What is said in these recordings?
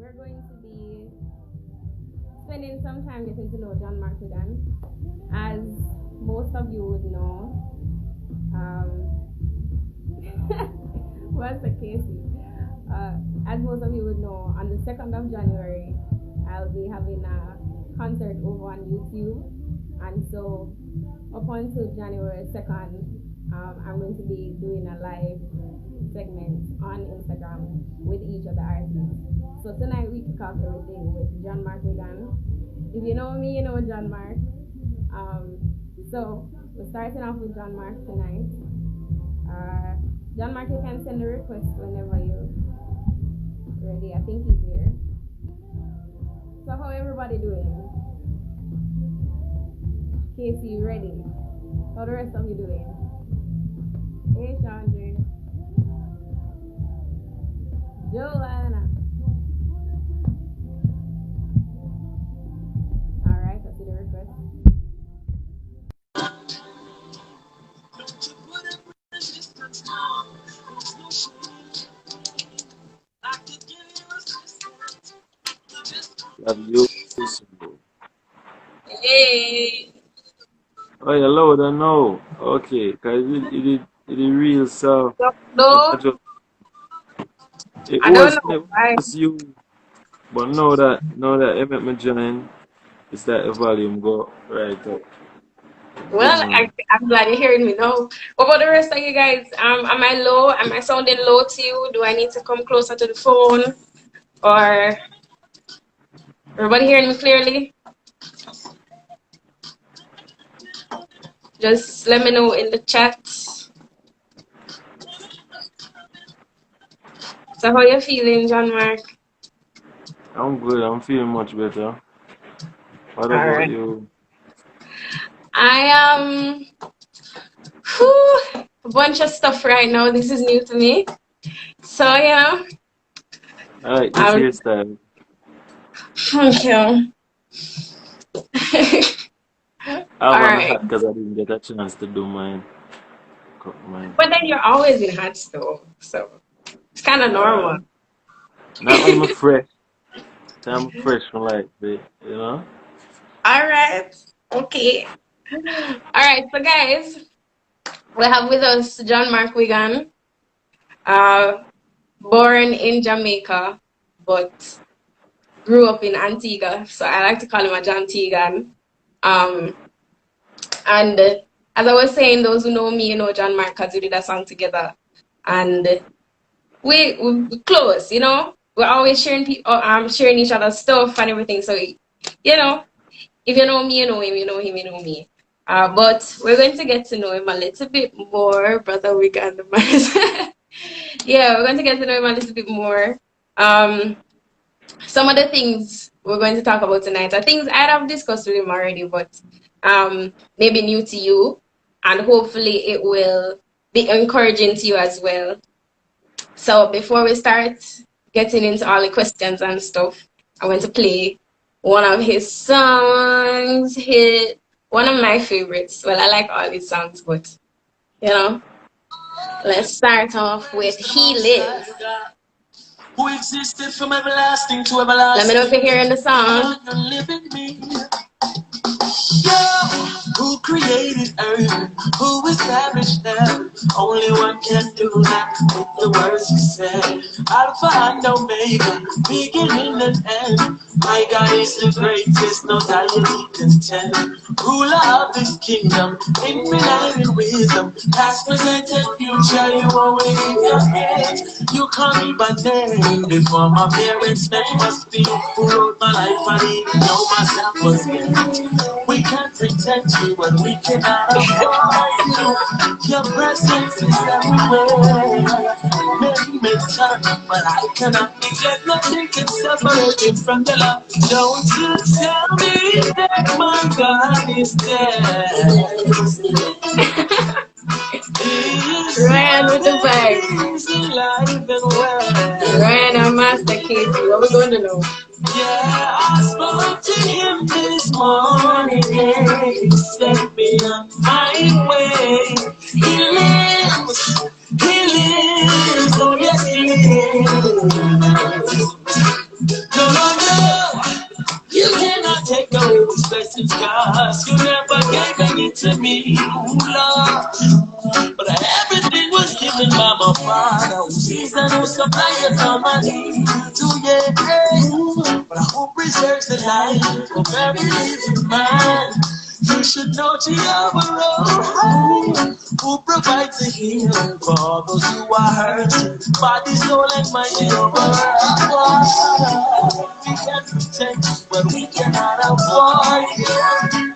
we're going to be spending some time getting to know Johnmark Wiggan. As most of you would know, what's the case? As most of you would know, on the 2nd of January, I'll be having a concert over on YouTube. And so, up until January 2nd, I'm going to be doing a live segment on Instagram with each of the artists. So tonight we kick off everything with Johnmark Wiggan. If you know me, you know Johnmark. So we're starting off with Johnmark tonight. Johnmark, you can send a request whenever you're ready. I think he's here. So how everybody doing? Casey, you ready? How the rest of you doing? Hey, Chandra. Joanna. Alright, I see the request. Love you. Hey. Oh, you're loud, I know. Okay, because it real, so. No. It I was, don't know it why. was you. But now that it made me join, it's that the volume go right up. Well, I'm glad you're hearing me now. What about the rest of you guys? Am I low? Am I sounding low to you? Do I need to come closer to the phone? Or everybody hearing me clearly? Just let me know in the chat. So how you feeling, Johnmark? I'm good. I'm feeling much better. What about Alright. you? I am a bunch of stuff right now. This is new to me. So yeah. I like this hairstyle. Thank you. I'm Alright. hot because I didn't get a chance to do mine. Cut mine. But then you're always in hats though. So it's kinda normal. Not when I'm fresh. I'm fresh from like the, you know? Alright. Okay. Alright, so guys, we have with us Johnmark Wiggan. Born in Jamaica, but grew up in Antigua. So I like to call him a John Tegan. And as I was saying, those who know me, you know Johnmark, because we did a song together. And we're close, you know? We're always sharing sharing each other's stuff and everything. So, you know, if you know me, you know him, you know him, you know me. But we're going to get to know him a little bit more, Brother Wiggan. Yeah, we're going to get to know him a little bit more. Some of the things we're going to talk about tonight are things I'd have discussed with him already, but maybe new to you, and hopefully it will be encouraging to you as well. So before we start getting into all the questions and stuff, I want to play one of his songs, one of my favorites. Well, I like all his songs, but you know, let's start off with He Lives. Who existed from everlasting to everlasting. Let me know if you're hearing the song. Who created earth? Who established them? Only one can do that with the words he said. Alpha and Omega, beginning and end. My God is the greatest, no deity contend. Ruler of this kingdom, infinite in wisdom. Past, present, and future, you only in your hands. You call me by name before my parents' name must be. Who wrote my life, I didn't even know myself was good. We can't pretend to, and we cannot avoid you. Your presence is everywhere. Many may turn, but I cannot neglect. Nothing can separate it from the love. Don't you tell me that my God is dead. Ryan with the bag. Ryan and Master Casey, what we going to know? Yeah, I spoke to him this morning and he set me on my way. He lives, oh yes he lives. No I know supply it from my needs. Oh yeah, but I hope preserves the life of every living man. You should know Jehovah, who provides a healing for all those who are hurt, body, soul, and mind. Jehovah, we can protect, but we cannot avoid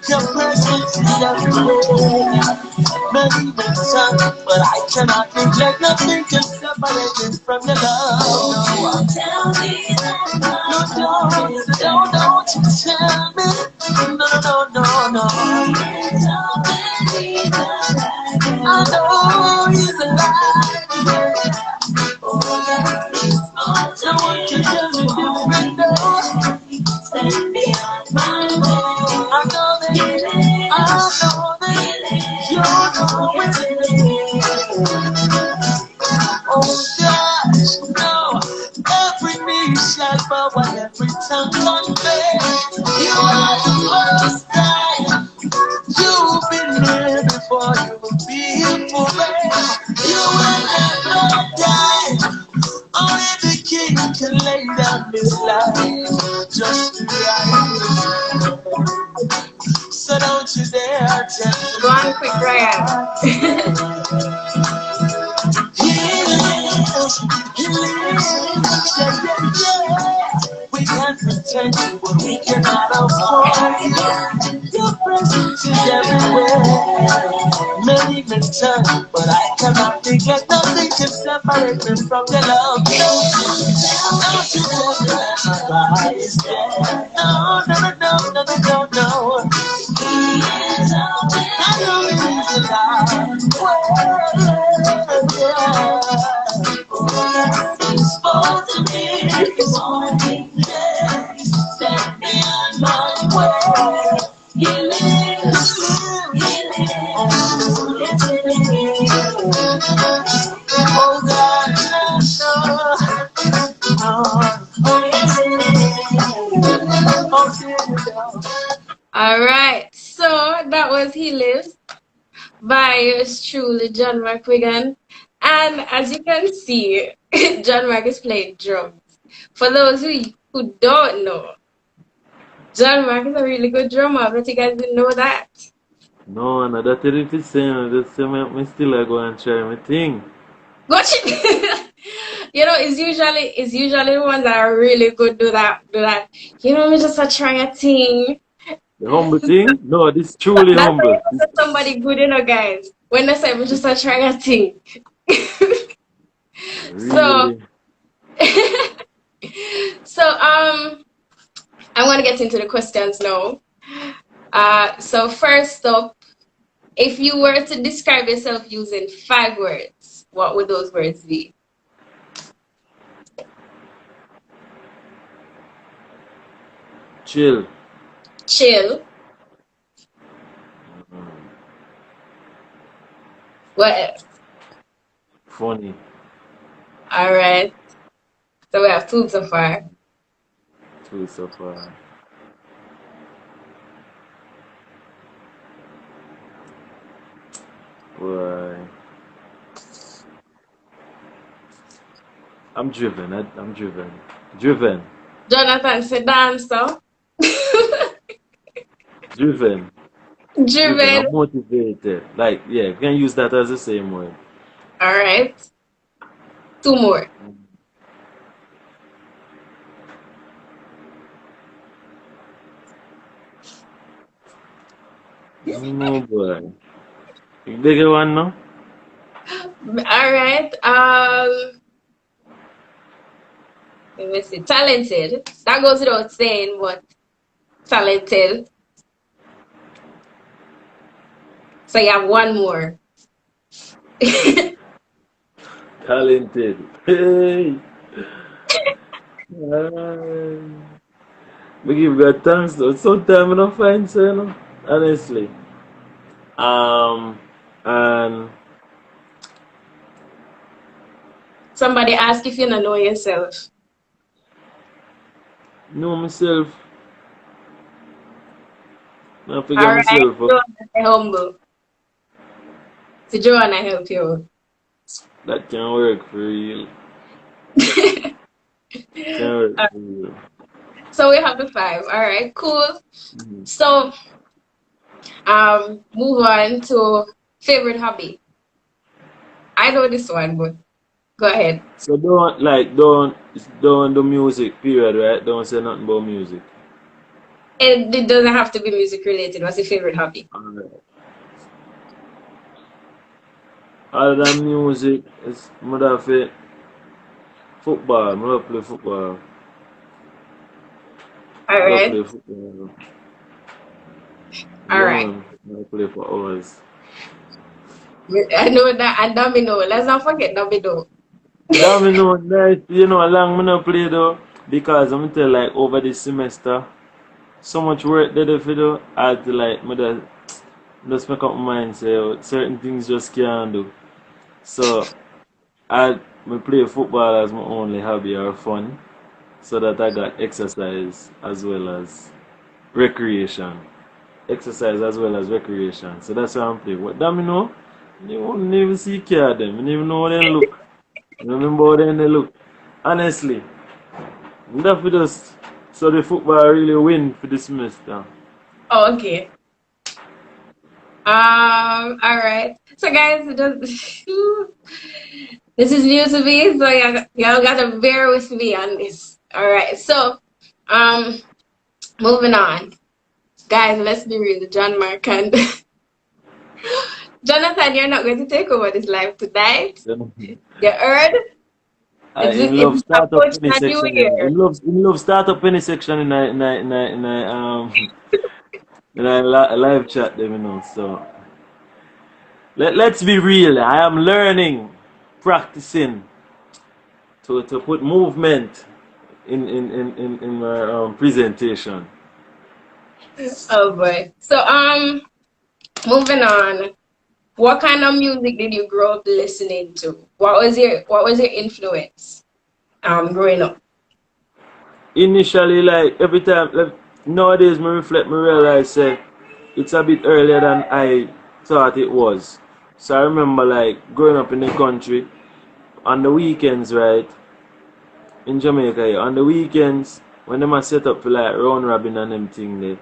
your presence is everywhere. Many men son, but I cannot neglect. Nothing can separate me from your love. Tell me that don't you tell me. No. I know he's alive. No one can tell me different, no. Stand beyond my way. I know that you know it. Oh gosh, no. Every knee shall bow and every tongue confess. You are the first time. You've been here before, you will be here forever. You will never die. Only the king can lay down his life just right. So don't you dare tell me. Go on quick, Ryan. He lives, yeah. We can pretend, but we cannot avoid. Your presence is everywhere. Many men turn, but I cannot neglect. Nothing can separate me from your love. Don't you tell me that my God is dead. No. I know he's alive. He spoke to me this morning. Set me on my way. He lives. Oh God, All right, so that was He Lives by yours truly, Johnmark Wiggan. And as you can see, Johnmark is playing drums. For those who don't know, Johnmark is a really good drummer. I bet you guys didn't know that. No, no, that's what it is saying. That's me still go and try my thing. Watch it. You know, it's usually the ones that are really good do that. You know, me just a try a thing. The humble thing? No, this is truly That's humble. why you say somebody good, you know, guys. When they say we just a try a thing. Really? So I want to get into the questions now. So first up, if you were to describe yourself using 5 words, what would those words be? Chill. Chill. What else? Funny. All right. So we have 2 so far. 2 so far. Why? I'm driven. I'm driven. Driven. Jonathan said dancer. Driven. Driven. I'm motivated. Like, yeah, you can use that as the same word. All right. 2 more. No boy. You bigger one now? All right. Let me see. Talented. That goes without saying, but talented. So you have 1 more. Talented. Hey. We give God thanks though. Sometimes I don't find so, you know, honestly. And Somebody ask if you don't know yourself. know myself. I forget All right. myself. Joanna, humble. So Joanna help you. That can work for real. So we have the 5. All right, cool. Mhm. So move on to favorite hobby. I know this one, but go ahead. So don't do music, period, right? Don't say nothing about music. It doesn't have to be music related. What's your favorite hobby? Alright. Other than music, it's more of it. Football. I love play football. All I love right, play football. all Yeah, right. man. I play for hours. I know that, and domino. Let's not forget domino. That me know that long me not play though because I'm tell like over this semester so much work that if you do I had to like me just make up my mind say certain things just can't do. So me play football as my only hobby or fun so that I got exercise as well as recreation. Exercise as well as recreation. So that's how I'm playing. What that me know? You won't even see care them. You don't even know how they look. You remember how they look. Honestly. That for just so the football really win for this semester. Oh, okay. All right. So guys, this is new to me, so y'all gotta bear with me on this. All right. So, moving on, guys. Let's be real. Johnmark and Jonathan, you're not going to take over this live tonight. You heard? In love It's startup approaching penny a new section. year. In love startup penny section in a live chat them, So let's be real. I am learning, practicing to put movement in my presentation. Oh boy. So moving on. What kind of music did you grow up listening to? What was your influence growing up? Initially, like every time, like, nowadays, me reflect, me realize it's a bit earlier than I thought it was. So I remember like growing up in the country on the weekends, right? In Jamaica, yeah, on the weekends when them a set up for like round robin and them thing there,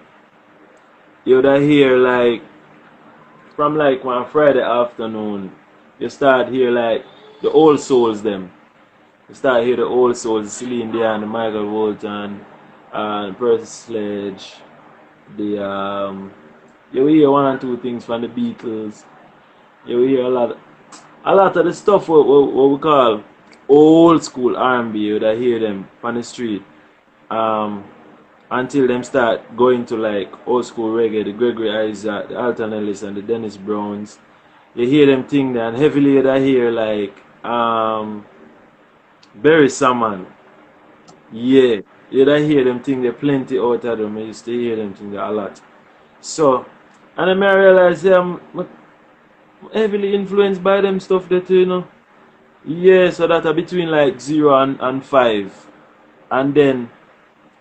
you would hear like from like one Friday afternoon, you start hear like the old souls them. You start hear the old souls, Celine Dion, the Michael Bolton, Percy Sledge, the you will hear one or two things from the Beatles. You will hear a lot of the stuff what we call old school R&B. You would hear them on the street. Until them start going to like old school reggae, the Gregory Isaac, the Alton Ellis and the Dennis Browns. You hear them thing there, and heavily you hear like Barry Salmon. Yeah, you hear them thing there plenty out of them. I used to hear them thing there a lot. So, and then I realize I'm heavily influenced by them stuff that Yeah, so that are between like 0 and 5. And then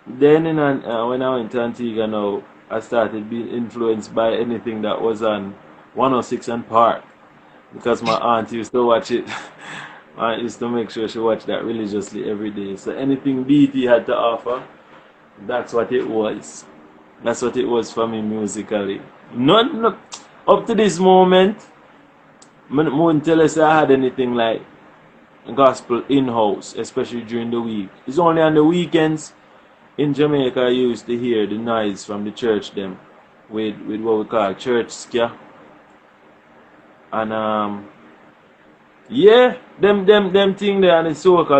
when I went to Antigua now, I started being influenced by anything that was on 106 and Park. Because my aunt used to watch it. My aunt used to make sure she watched that religiously every day. So anything BT had to offer, that's what it was. That's what it was for me musically. Not up to this moment, I wouldn't tell us I had anything like gospel in-house, especially during the week. It's only on the weekends in Jamaica I used to hear the noise from the church them with what we call church ska. And yeah, them thing there and the soca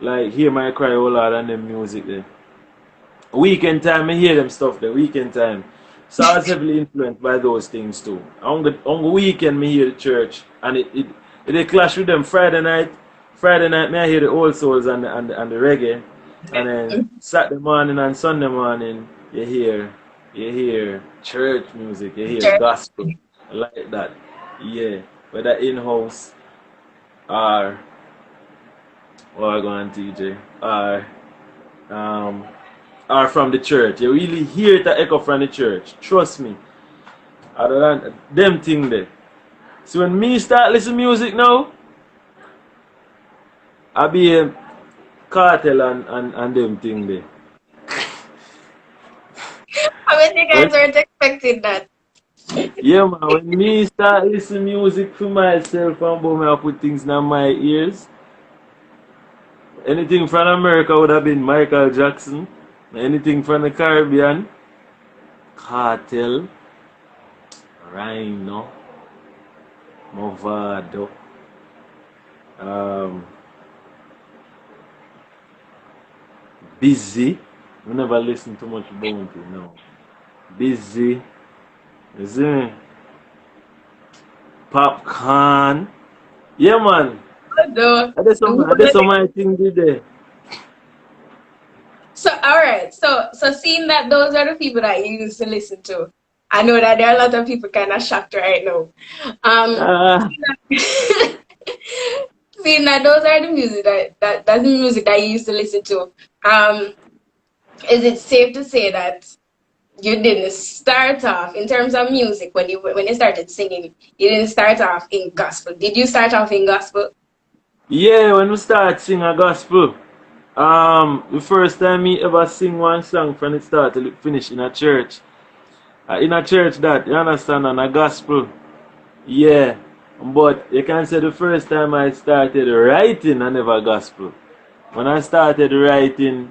like Hear My Cry, Oh Lord, and them music there. Weekend time I hear them stuff there, weekend time. So I was heavily influenced by those things too. On the weekend me hear the church and it clash with them Friday night me I hear the old souls and the reggae. And then Saturday morning and Sunday morning you hear church music, you hear gospel like that. Yeah. Whether in-house or go on TJ or from the church. You really hear the echo from the church. Trust me. Other than them thing there. So when me start listening music now, I Cartel and them thing there. I mean, you guys weren't expecting that. Yeah, man, when me start listening music for myself and boom, I put things in my ears. Anything from America would have been Michael Jackson. Anything from the Caribbean, Cartel, Rhino, Movado, Busy. We never listen too much Bounty now. Busy. You see me? Popcorn. Yeah, man. That's some my thing today. So, alright. So seeing that those are the people that you used to listen to, I know that there are a lot of people kind of shocked right now. Seeing that those are the music that's the music that you used to listen to, is it safe to say that you didn't start off in terms of music when you started singing? You didn't start off in gospel. Did you start off in gospel? Yeah, when we start singing a gospel, the first time me ever sing one song from the start till it finish in a church. In a church that, you understand, and a gospel. Yeah, but you can say the first time I started writing, I never gospel. When I started writing,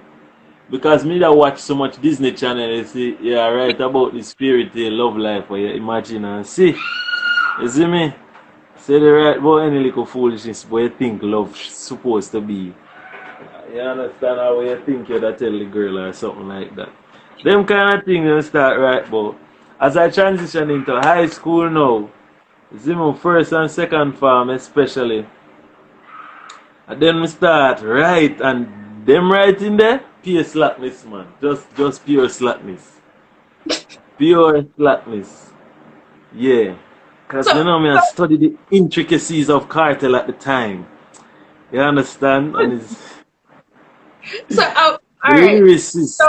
because me that watch so much Disney Channel, you see, yeah, I write about the fairy tale love life where you imagine and see. You see me? Say the right about any little foolishness where you think love supposed to be. You understand how you think you'd tell the girl or something like that. Them kind of things you start right about. As I transition into high school now, you see my first and second form especially. And then we start write, and them writing there, pure slackness, man. Just pure slackness. Pure slackness. Yeah. Because you know me, I studied the intricacies of cartel at the time. You understand? And it's So, all right. So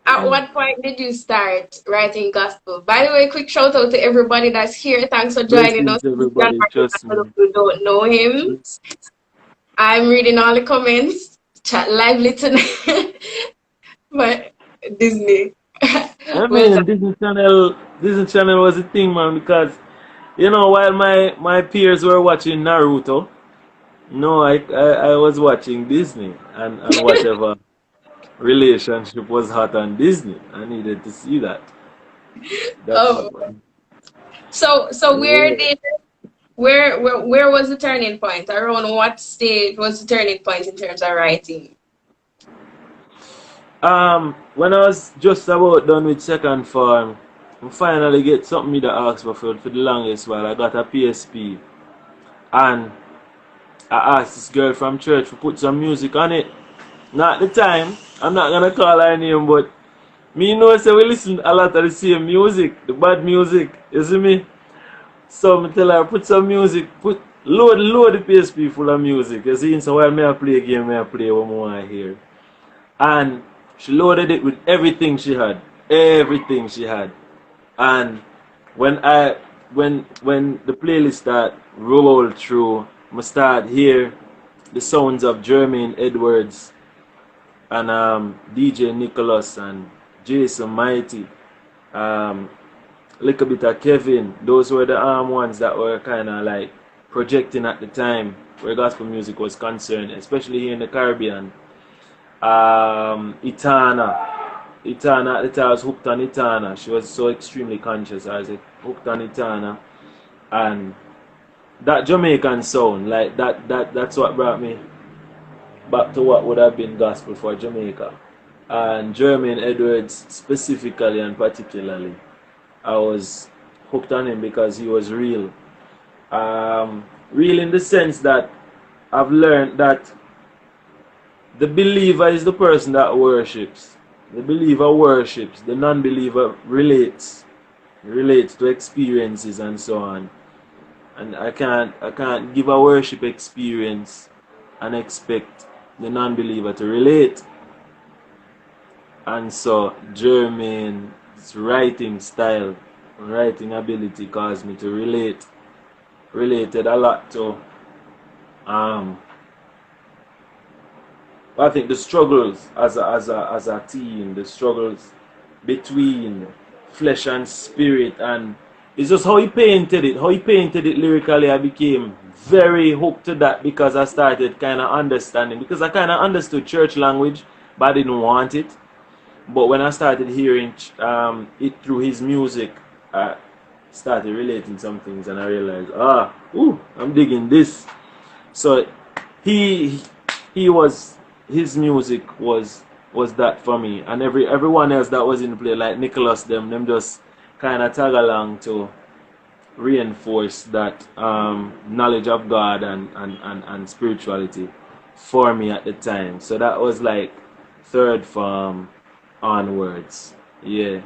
at what point did you start writing gospel? By the way, quick shout out to everybody that's here. Thanks for joining us. Everybody, trust me. You don't know him. I'm reading all the comments. Chat lively tonight. But Disney. I mean, Disney Channel was a thing, man, because, you know, while my peers were watching Naruto, no, I was watching Disney and whatever relationship was hot on Disney. I needed to see that. So where was the turning point? Around what stage was the turning point in terms of writing? When I was just about done with second form, I finally get something me that asked for the longest while. I got a PSP, and I asked this girl from church to put some music on it. Now at the time, I'm not gonna call her name, but me know say we listen a lot of the same music, the bad music, you see me? So I tell her put some music, load the PSP full of music, you see? So while I play a game, I play what I want to hear. And she loaded it with everything she had. Everything she had. And when the playlist start roll through, I start hear the sounds of Jermaine Edwards and DJ Nicholas and Jason Mighty, little bit of Kevin. Those were the ones that were kind of like projecting at the time where gospel music was concerned, especially here in the Caribbean. Itana at the time, I was hooked on Itana. She was so extremely conscious. I was hooked on Itana, and that Jamaican sound, like that's what brought me back to what would have been gospel for Jamaica. And Jermaine Edwards specifically and particularly, I was hooked on him because he was real. Real in the sense that I've learned that the believer is the person that worships. The believer worships. The non-believer relates to experiences and so on. And I can't give a worship experience and expect the non-believer to relate. And so Jermaine's writing style, writing ability caused me to related a lot to I think the struggles as a teen, the struggles between flesh and spirit, and it's just how he painted it. How he painted it lyrically, I became very hooked to that because I started kind of understanding. Because I kind of understood church language, but I didn't want it. But when I started hearing it through his music, I started relating some things, and I realized, I'm digging this. So his music was that for me, and everyone else that was in the play, like Nicholas, them just kind of tag along to reinforce that knowledge of God and spirituality for me at the time. So that was like third form onwards. Yeah.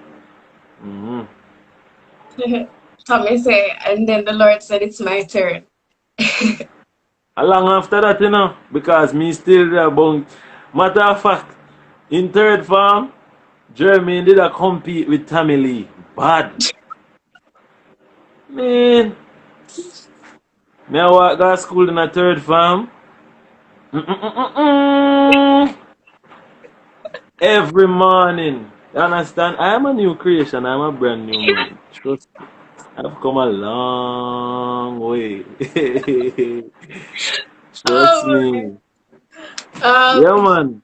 Tommy say, and then the Lord said, "It's my turn." Along after that, because me still there about, matter of fact, in third form, Jermaine did a compete with Tommy Lee. Bad. Man. Me I walk to school in a third form. Every morning. You understand? I am a new creation. I am a brand new man. Trust me. I've come a long way. Trust me. Yeah, man.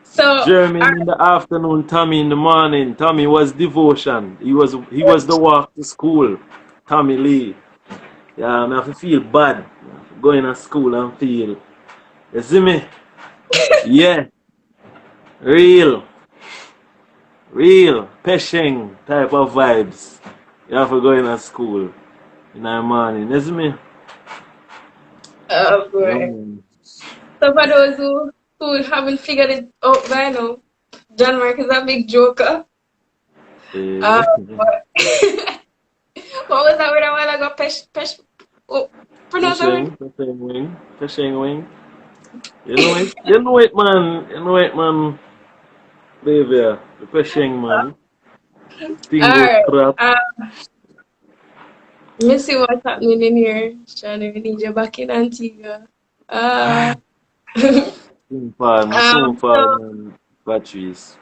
So Jeremy in the afternoon, Tommy in the morning. Tommy was devotion. He was the walk to school. Tommy Lee. Yeah, I have to feel bad going to school and feel. You see me? Yeah. Real Pesheng type of vibes. You have to go in school in the morning. You see me? oh boy. Yeah. So for those who haven't figured it out by now, Johnmark is a big joker. Yeah. What was that word a while ago? Pronounce that word? Pesheng wing. You know it, man. Baby, the Pesheng man. Thing go Alright. crap. Let me see what's happening in here. Shani, we need you back in Antigua. Soon fall, So, man. Batteries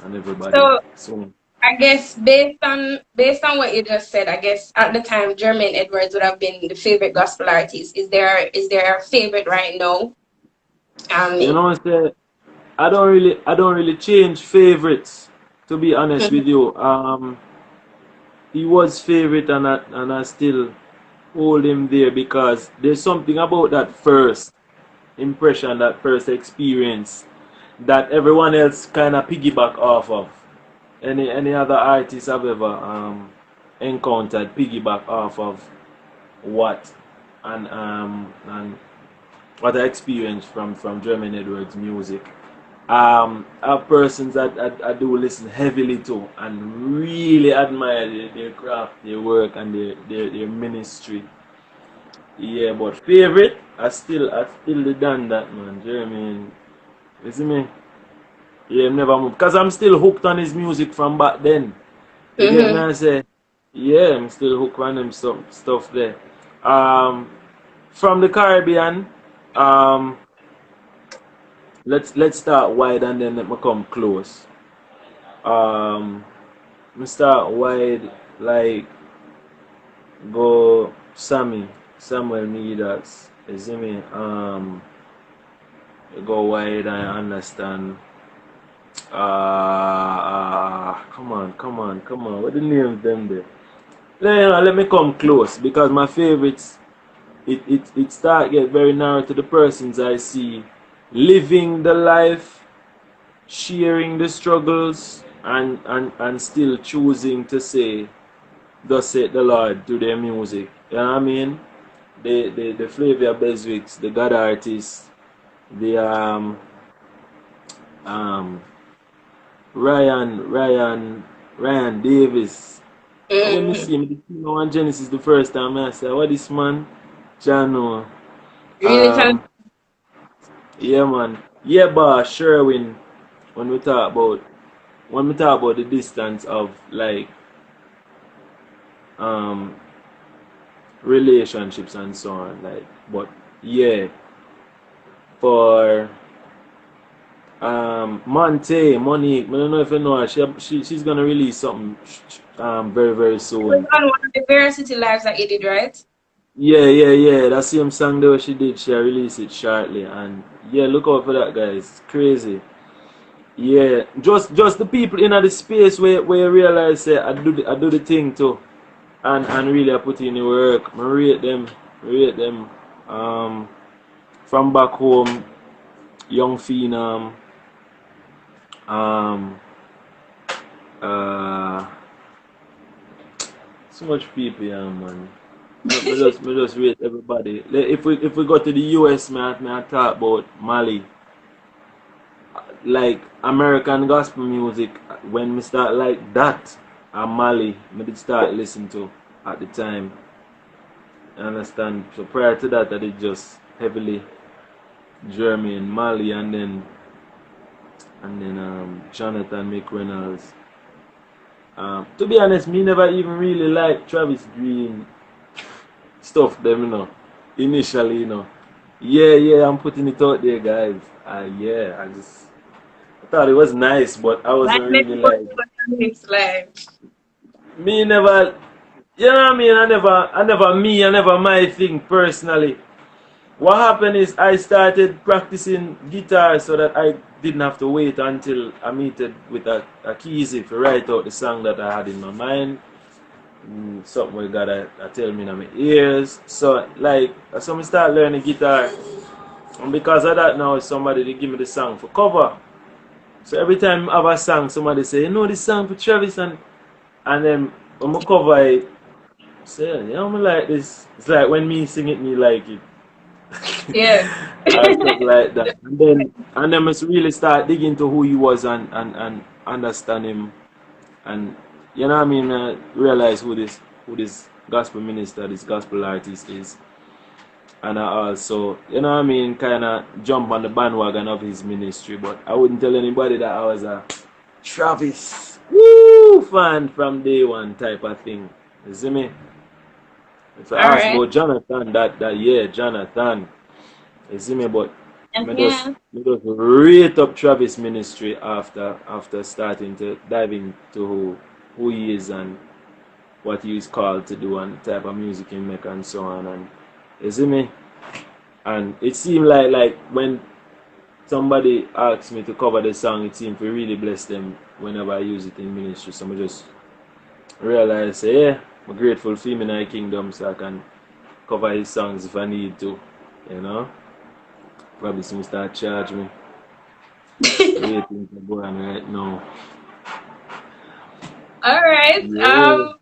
and everybody. so Soon. I guess based on what you just said, I guess at the time Jermaine Edwards would have been the favorite gospel artist. Is there a favorite right now? You know what I say? I don't really change favorites, to be honest with you. He was favorite, and I still hold him there because there's something about that first impression, that first experience, that everyone else kind of piggyback off of. Any other artist I've ever encountered piggyback off of what and what I experienced from Jermaine Edwards' music. I have persons that I do listen heavily to and really admire their craft, their work, and their ministry. Yeah, but favorite, I still done that, man. Jermaine, you see me? Yeah, never moved. Because I'm still hooked on his music from back then. You get me? I say, yeah, I'm still hooked on them stuff there. From the Caribbean, let's start wide and then let me come close. Me start wide, like go Samuel Midas. You see me? Go wide, I understand. Come on. What the names them there? Let me come close because my favorites, it start get very narrow to the persons I see living the life, sharing the struggles, and still choosing to say, "Thus saith the Lord" to their music. You know what I mean? The 𝗶𝗴𝗴𝗴, the God artists, the Ryan Davis. When me see him on Genesis the first time, I say, "What this man, Jano?" Really? Yeah, man. Yeah, but Sherwin. When we talk about the distance of like relationships and so on, like, but yeah, for Monique. I don't know if you know her. She's gonna release something very, very It was soon. on one of the Veracity lives that you did, right? Yeah. That same song that she did, she'll release it shortly. And yeah, look out for that, guys. It's crazy. Yeah, just the people in the space where you realize say I do the thing too, and really I put in the work. I rate them. From back home, Young Phenom. So much people, yeah, man. Me just rate everybody. If we go to the US, man, I talk about Mali. Like American gospel music, when me start like that, and Mali, me did start listening to at the time. You understand? So prior to that, I did just heavily Germany and Mali, and then Jonathan McReynolds. To be honest, me never even really liked Travis Green stuff, them, you know. Initially, you know. Yeah, I'm putting it out there, guys. I thought it was nice, but I wasn't really like. Me never, you know what I mean? I never my thing personally. What happened is I started practicing guitar so that I didn't have to wait until I meted with 𝗟𝗃𝗁𝗃 to write out the song that I had in my mind. Something we gotta tell me in my ears. So like, so I start learning guitar, and because of that now somebody they give me the song for cover. So every time I have a song, somebody say, you know this song for Travis, and then when I cover it, say, you know, I like this. It's like when me sing it, me like it. Yeah. Stuff like that. And then I must really start digging into who he was and understand him, and you know what I mean, realize who this gospel minister, this gospel artist is. And I also, you know what I mean, kind of jump on the bandwagon of his ministry. But I wouldn't tell anybody that I was a Travis fan from day one type of thing. You see me? If I ask about Jonathan, Jonathan. You see me? But I just rate up Travis ministry after starting to dive into who he is and what he is called to do and the type of music he make and so on. And you see me? And it seemed like when somebody asked me to cover the song, it seemed to really bless them whenever I use it in ministry. So I just realized, yeah, I'm grateful for him in my kingdom so I can cover his songs if I need to, you know. Probably soon start charging me. Waiting to go on right now. Alright. Yeah.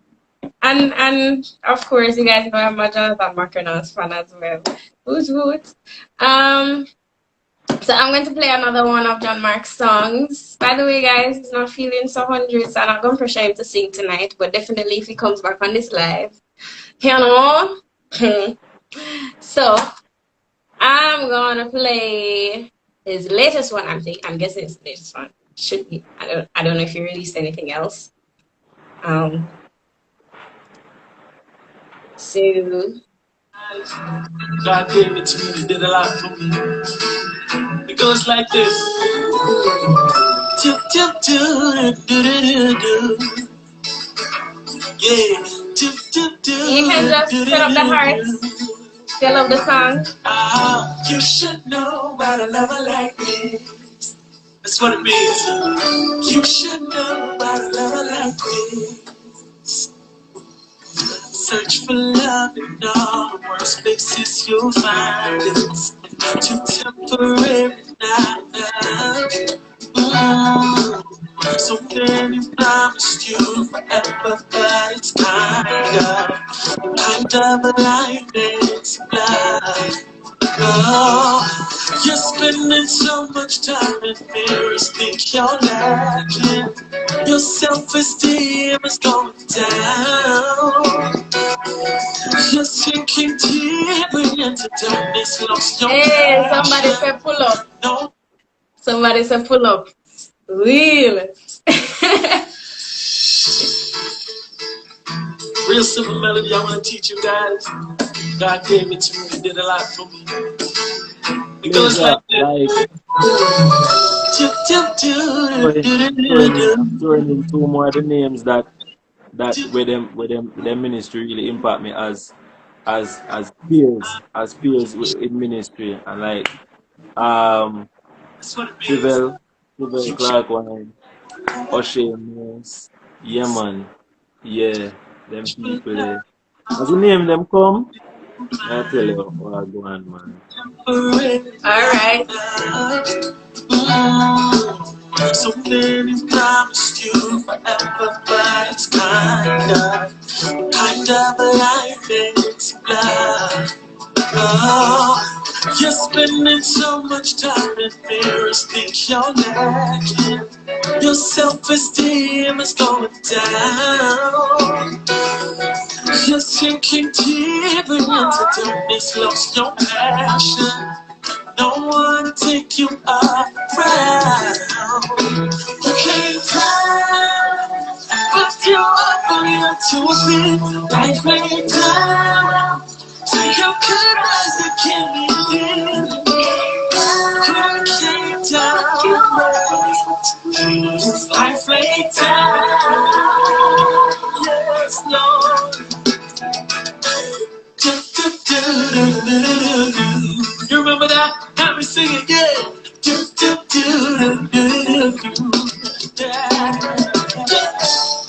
And of course you guys know I'm a Jonathan McReynolds fan as well. Woot. So I'm going to play another one of Johnmark's songs. By the way, guys, he's not feeling so hundred, so I'm not going to pressure him to sing tonight, but definitely if he comes back on this live, you know. So I'm going to play his latest one. I'm guessing it's the latest one. Should be. I don't know if he released anything else. So God gave it to me, He did a lot for me. It goes like this. Yeah. you can just set up the hearts. Still love the song. You should know about a lover like me. That's what it means. You should know about a lover like me. Search for love in all the worst places you'll find it. Too temporary now. So many promised you forever, but it's kind of a life that's blind. Oh, you're spending so much time in mirrors, think you're lacking. Your self-esteem is going down. You're sinking deeply into darkness, lost your Hey, somebody said pull up. No. Somebody said pull up. Real. Real simple melody I want to teach you guys. God gave it to me, He did a lot for me. It goes like this. Throwing in two more of the names that where them ministry really impact me as peers in ministry, and like 𝗵𝗴𝗴𝗴 Clark one, O'Shea Moose, yeah man, yeah, them people there. As the name them come, I tell you what I go on, man. Alright. So many promised you forever, but it's kind of a life it's blind. Oh, you're spending so much time in mirrors, think you're lacking. Your self-esteem is going down. You're sinking deeper into darkness, lost your passion. No one to take you around. You can't tell, but you're up on your 2 feet. Life may down, so you could rise again. You can't tell, life may down. Yes, Lord. You remember that? Let me sing it, yeah.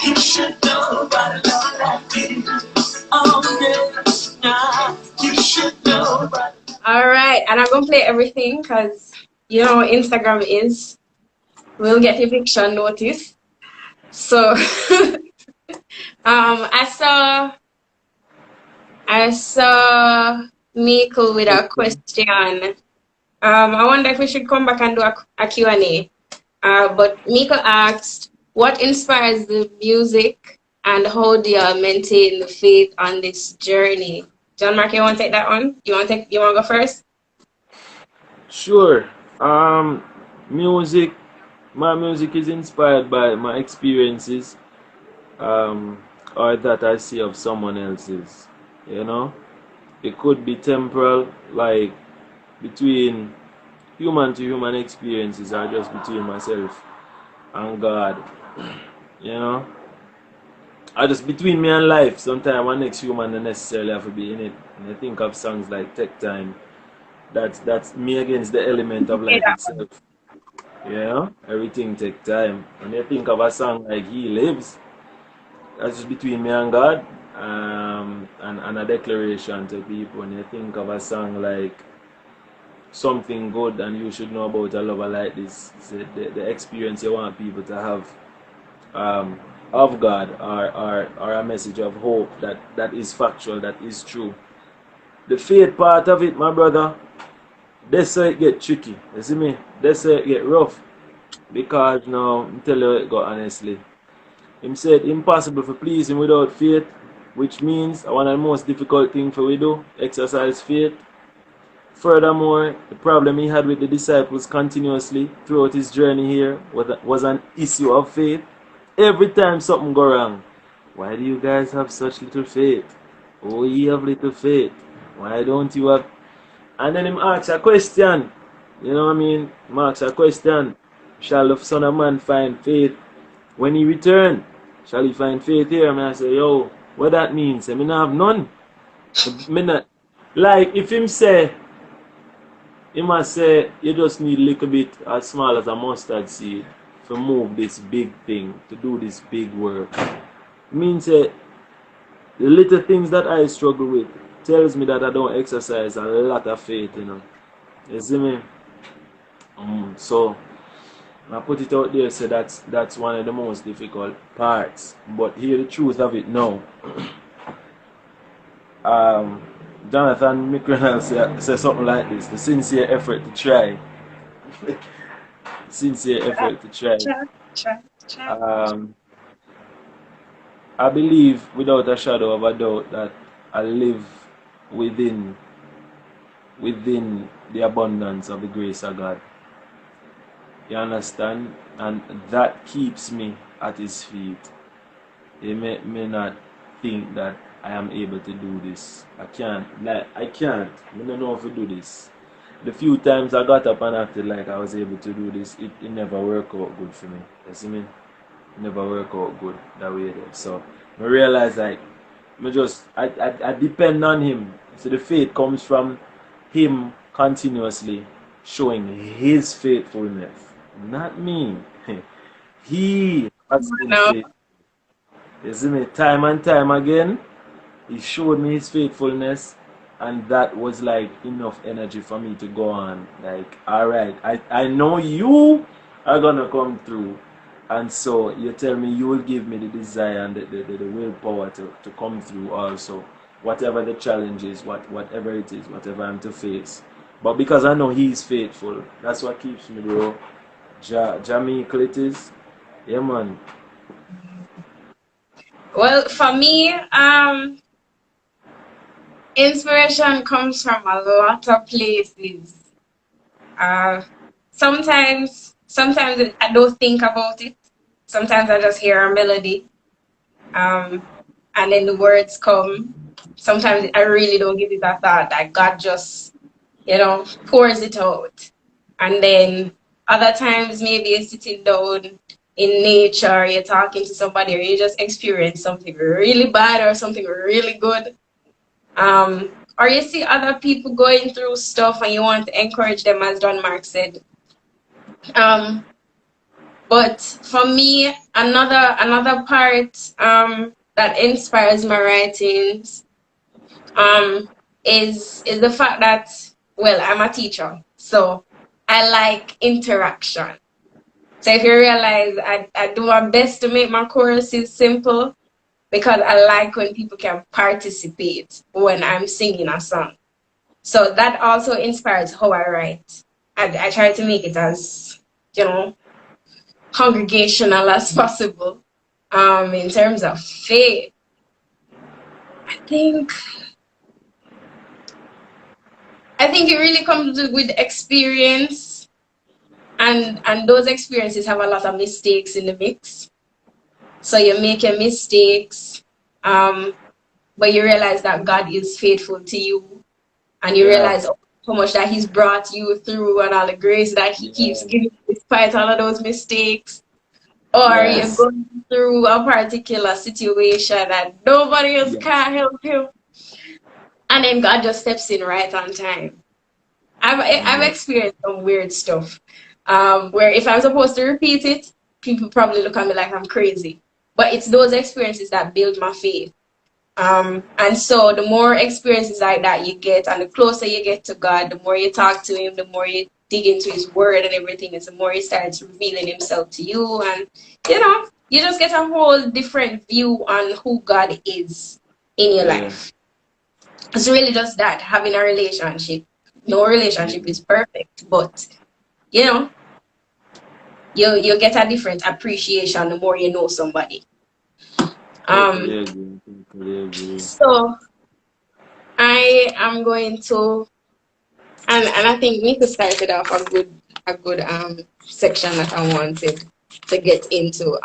You should know about love like me. Oh, yes, now you should know about. Alright, and I'm gonna play everything because you know Instagram is. We'll get eviction notice. So I saw Michael with a question. I wonder if we should come back and do a Q&A. But Miko asked, what inspires the music and how do you maintain the faith on this journey? Johnmark, you want to take that on? You want to go first? Sure. My music is inspired by my experiences, or that I see of someone else's. You know, it could be temporal, like between human to human experiences, or just between myself and God. You know, or just between me and life. Sometimes my next human don't necessarily have to be in it. And I think of songs like Tech Time. That's me against the element of life itself. Yeah, everything take time. When you think of a song like He Lives, that's just between me and God, and a declaration to people. When you think of a song like Something Good and You Should Know About a Lover Like This, it's the experience you want people to have of God, or a message of hope that is factual, that is true. The faith part of it, my brother, that's how it get tricky. You see me? That's how it get rough. Because now, I tell you it go honestly. Him said impossible to please him without faith, which means one of the most difficult things for we do, exercise faith. Furthermore, the problem he had with the disciples continuously throughout his journey here was an issue of faith. Every time something go wrong, why do you guys have such little faith? Oh, you have little faith. Why don't you have? And then him asks a question. You know what I mean? Him asks a question. Shall the Son of Man find faith when he return? Shall he find faith here? And I say, yo, what that means? I mean, I have none. Me not, like, if him say, he must say, you just need a little bit as small as a mustard seed to move this big thing, to do this big work. It means the little things that I struggle with tells me that I don't exercise a lot of faith, you know. You see me? So I put it out there, so that's one of the most difficult parts. But hear the truth of it now. Jonathan McReynolds said something like this: the sincere effort to try. Sincere effort to try. I believe without a shadow of a doubt that I live within the abundance of the grace of God. You understand? And that keeps me at his feet. He may not think that I am able to do this. I can't. I don't know how to do this. the few times I got up and acted like I was able to do this, it never worked out good for me. You see me? It never worked out good that way there. So I realized like I depend on him. So the faith comes from him continuously showing his faithfulness, not me. He has been faithful. You see me? Time and time again, he showed me his faithfulness, and that was like enough energy for me to go on. Like, all right, I know you are gonna come through, and so you tell me you will give me the desire and the willpower to come through also, whatever the challenge is, whatever it is, whatever I'm to face. But because I know he's faithful, that's what keeps me, bro. 𝗟𝗶𝘃𝗁𝗵𝗵, yeah, man. Well, for me, inspiration comes from a lot of places. Sometimes I don't think about it. Sometimes I just hear a melody, and then the words come. Sometimes I really don't give it a thought. That God just, pours it out. And then other times maybe you're sitting down in nature, you're talking to somebody, or you just experience something really bad or something really good. Or you see other people going through stuff and you want to encourage them, as Johnmark said. But for me, another part that inspires my writings is the fact that, well, I'm a teacher, so I like interaction. So if you realize, I do my best to make my choruses simple, because I like when people can participate when I'm singing a song. So that also inspires how I write. I try to make it as, congregational as possible. In terms of faith, I think it really comes with experience, and those experiences have a lot of mistakes in the mix. So you make your mistakes, but you realize that God is faithful to you, and you realize how much that He's brought you through and all the grace that He keeps giving you despite all of those mistakes. Or you're going through a particular situation that nobody else can help you, and then God just steps in right on time. I've experienced some weird stuff, where if I'm supposed to repeat it, people probably look at me like I'm crazy. But it's those experiences that build my faith. And so the more experiences like that you get, and the closer you get to God, the more you talk to Him, the more you dig into His Word and everything, and the more He starts revealing Himself to you. And, you just get a whole different view on who God is in your life. It's really just that, having a relationship. No relationship is perfect, but, you get a different appreciation the more you know somebody. So I am going to, and I think Mika started off a good section that I wanted to get into.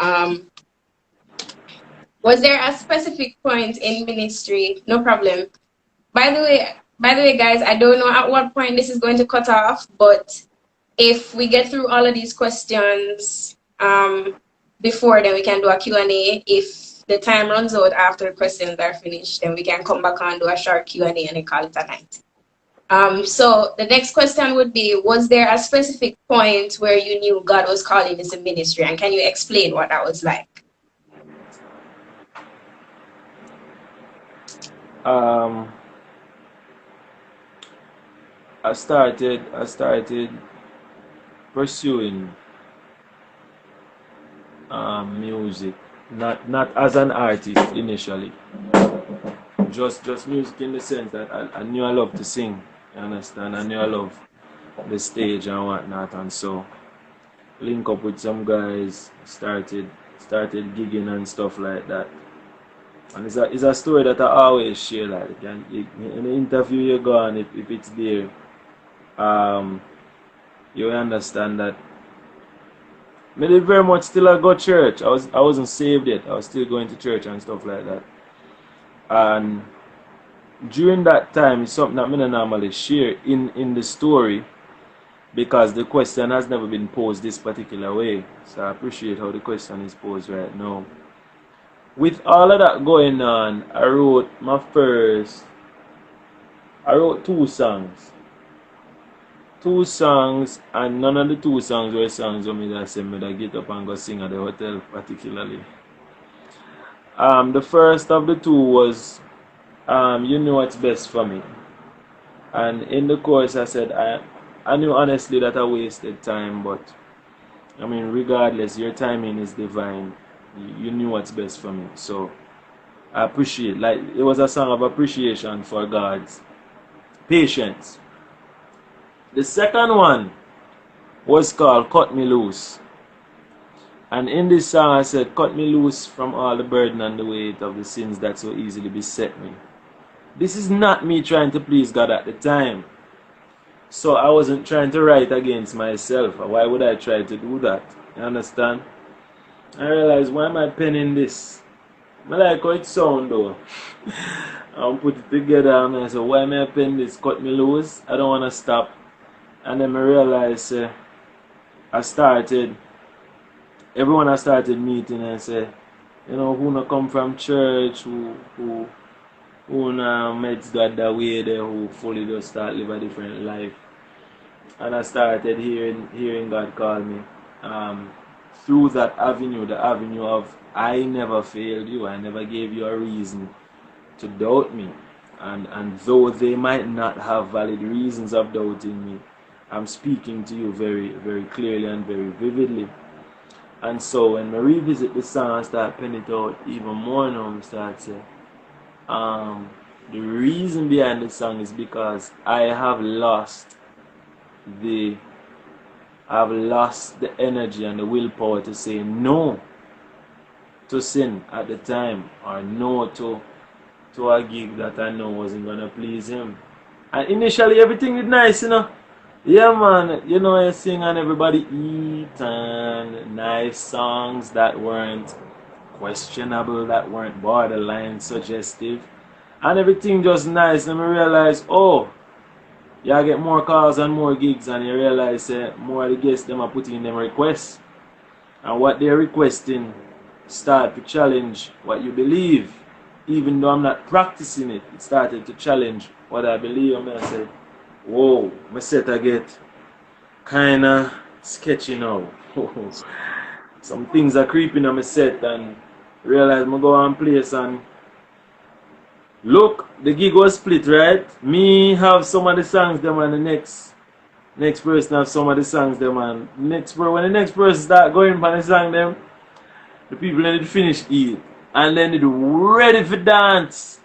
Was there a specific point in ministry? No problem. By the way, guys, I don't know at what point this is going to cut off, but if we get through all of these questions before, then we can do a Q&A. If the time runs out after the questions are finished, then we can come back and do a short Q&A and then call it a night. So the next question would be, was there a specific point where you knew God was calling this a ministry? And can you explain what that was like? I started pursuing music, not as an artist initially, just music in the sense that I knew I loved to sing, you understand? I knew I loved the stage and whatnot, and so link up with some guys, started gigging and stuff like that. And it's a story that I always share. Like, in the interview you go on, if it's there, you understand that maybe very much still I go to church. I wasn't saved yet. I was still going to church and stuff like that. And during that time, it's something that I don't normally share in the story because the question has never been posed this particular way. So I appreciate how the question is posed right now. With all of that going on, I wrote two songs. Two songs, and none of the two songs were songs where I say me that get up and go sing at the hotel particularly. The first of the two was You Know What's Best for Me. And in the chorus I said I knew honestly that I wasted time, but I mean regardless, your timing is divine. You knew what's best for me. So I appreciate, like it was a song of appreciation for God's patience. The second one was called Cut Me Loose. And in this song I said, cut me loose from all the burden and the weight of the sins that so easily beset me. This is not me trying to please God at the time. So I wasn't trying to write against myself. Why would I try to do that? You understand? I realized, why am I penning this? I like how it sound though. I'll put it together and I said, why am I pen this? Cut me loose. I don't want to stop. And then I realized everyone I started meeting and say, you know, who not come from church, who not met God that way there, who fully just start live a different life. And I started hearing God call me through that avenue, the avenue of I never failed you, I never gave you a reason to doubt me. And though they might not have valid reasons of doubting me, I'm speaking to you very, very clearly and very vividly. And so when I revisit the song, I start penning it out even more now. I start saying, the reason behind the song is because I have lost the energy and the willpower to say no to sin at the time, or no to a gig that I know wasn't gonna please him. And initially everything was nice, you know. Yeah, man, you know, I sing and everybody eat and nice songs that weren't questionable, that weren't borderline suggestive. And everything just nice. And I realize, oh, you get more calls and more gigs, and you realize more of the guests them are putting in them requests. And what they're requesting start to challenge what you believe. Even though I'm not practicing it, it started to challenge what I believe. And I said, whoa, my set I get kinda sketchy now. Some things are creeping on my set, and realize I go on place and look, the gig was split, right? Me have some of the songs them, and the next person have some of the songs them, and when the next person start going for the song them, the people need to finish eat, and then they ready for dance,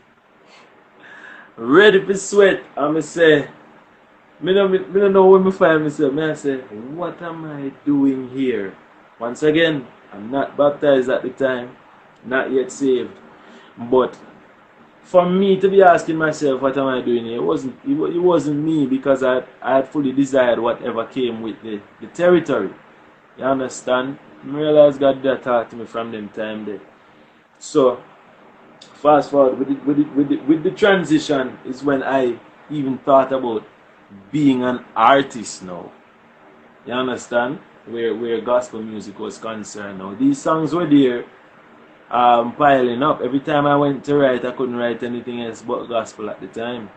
ready for sweat. And I say, I don't know when I find myself. I say, what am I doing here? Once again, I'm not baptized at the time, not yet saved. But for me to be asking myself, what am I doing here? It wasn't me, because I had fully desired whatever came with the territory. You understand? I realized God that taught to me from them time there. So fast forward with the transition is when I even thought about being an artist now. You understand? Where gospel music was concerned now. These songs were there piling up. Every time I went to write, I couldn't write anything else but gospel at the time.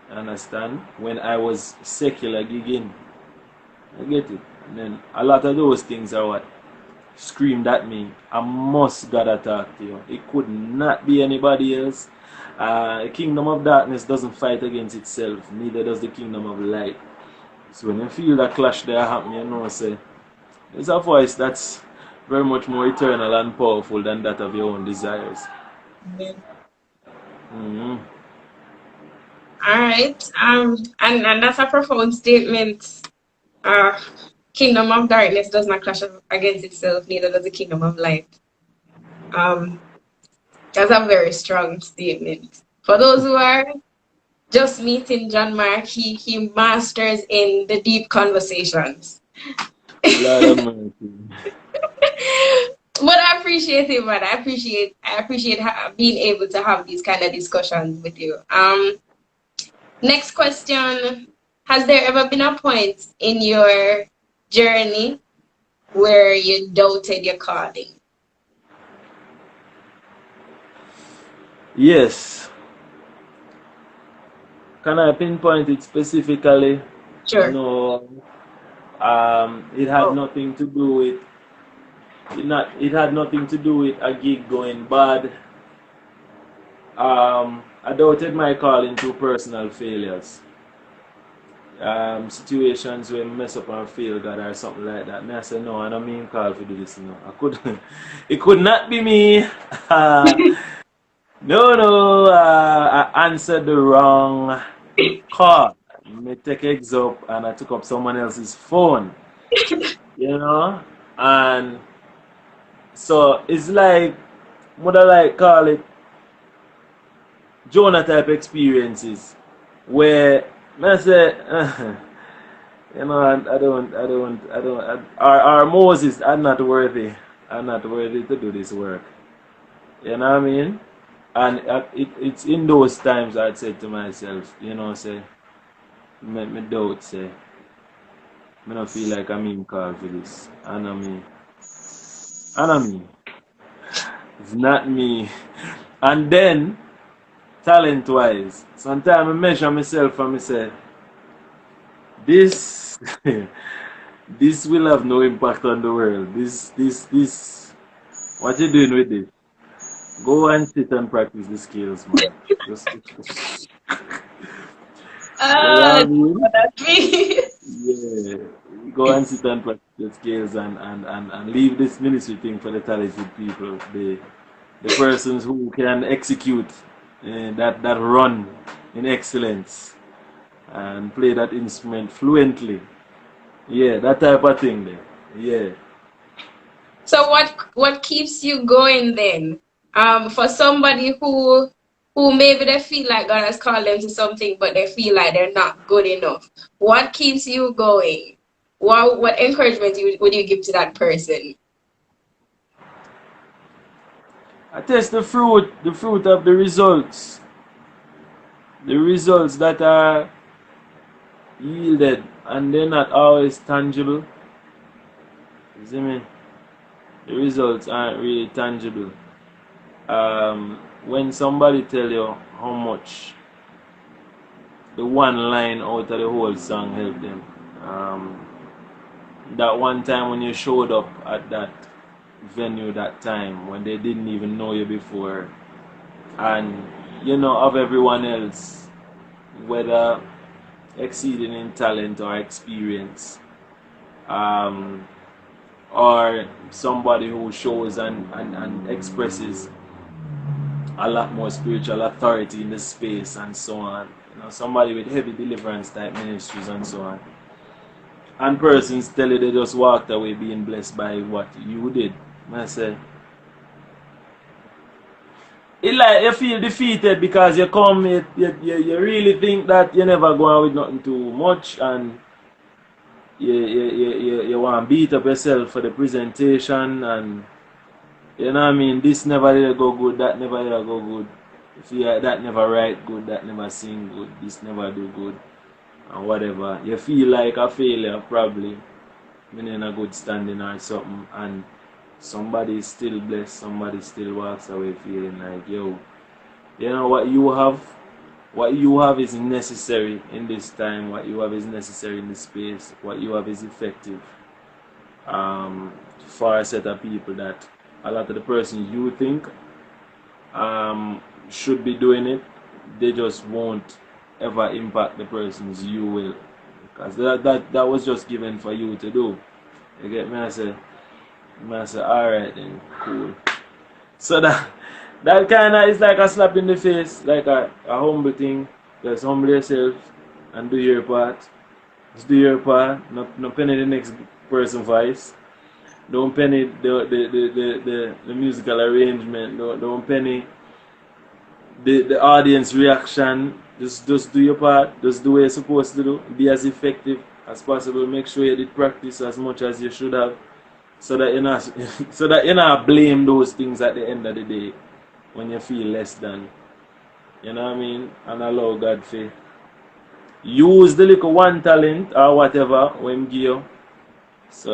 You understand? When I was secular gigging. I get it. And then a lot of those things are what screamed at me. I must gotta talk to you. It could not be anybody else. The kingdom of darkness doesn't fight against itself, neither does the kingdom of light. So when you feel that clash there happen, you know, say, there's a voice that's very much more eternal and powerful than that of your own desires. Mm-hmm. All right. And that's a profound statement. Kingdom of darkness does not clash against itself, neither does the kingdom of light. That's a very strong statement. For those who are just meeting Johnmark, he masters in the deep conversations. But I appreciate it, man. I appreciate being able to have these kind of discussions with you. Next question. Has there ever been a point in your journey where you doubted your calling? Yes. Can I pinpoint it specifically? Sure. No. It had nothing to do with it had nothing to do with a gig going bad. I doubted my calling through personal failures. Situations where I mess up and fail God or something like that. And I said, no, I don't mean call to do this. No, I couldn't. It could not be me. No. I answered the wrong call. I take eggs up and I took up someone else's phone. You know? And so it's like, what I like call it, Jonah type experiences where I say, you know, I don't, or Moses, I'm not worthy to do this work. You know what I mean? And it's in those times I'd say to myself, you know, say, me doubt, say, I don't feel like I'm in call for this. And I mean, it's not me. And then, talent-wise, sometimes I measure myself and I say, this will have no impact on the world. This, what you doing with this? Go and sit and practice the skills, man. That's me. Yeah. Go and sit and practice the skills and leave this ministry thing for the talented people. The persons who can execute that run in excellence and play that instrument fluently. Yeah, that type of thing there. Yeah. So what keeps you going then? For somebody who maybe they feel like God has called them to something, but they feel like they're not good enough. What keeps you going? What encouragement would you give to that person? I taste the fruit of the results. The results that are yielded and they're not always tangible. You see me? The results aren't really tangible. When somebody tell you how much the one line out of the whole song helped them. That one time when you showed up at that venue that time when they didn't even know you before, and you know of everyone else, whether exceeding in talent or experience, or somebody who shows and expresses a lot more spiritual authority in the space and so on. You know, somebody with heavy deliverance type ministries and so on. And persons tell you they just walked away being blessed by what you did. I say, it's like you feel defeated because you come, you really think that you never go on with nothing too much, and you want to beat up yourself for the presentation, and you know what I mean, this never did go good, that never did go good. If you that never write good, that never sing good, this never do good, and whatever. You feel like a failure probably, when in a good standing or something, and somebody is still blessed, somebody still walks away feeling like, yo, you know what you have is necessary in this time, what you have is necessary in this space, what you have is effective for a set of people that a lot of the persons you think should be doing it, they just won't ever impact the persons you will, because that was just given for you to do. You get me? I say, alright then, cool. So that kind of is like a slap in the face, like a humble thing. Just humble yourself and do your part. Just do your part. No penny the next person's voice. Don't penny the musical arrangement. Don't penny the audience reaction. Just do your part. Just do what you're supposed to do. Be as effective as possible. Make sure you did practice as much as you should have. so that so that you not blame those things at the end of the day when you feel less than. You know what I mean? And allow God to use the little one talent or whatever when give you, so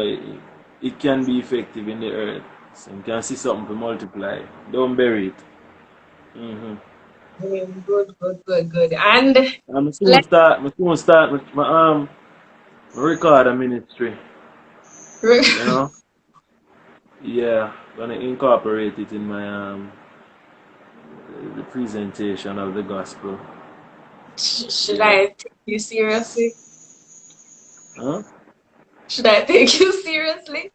it can be effective in the earth. So you can see something to multiply. Don't bury it. Good. And I'm soon start my record a ministry. You know? Yeah, gonna incorporate it in my the presentation of the gospel. Should I take you seriously? Huh? Should I take you seriously?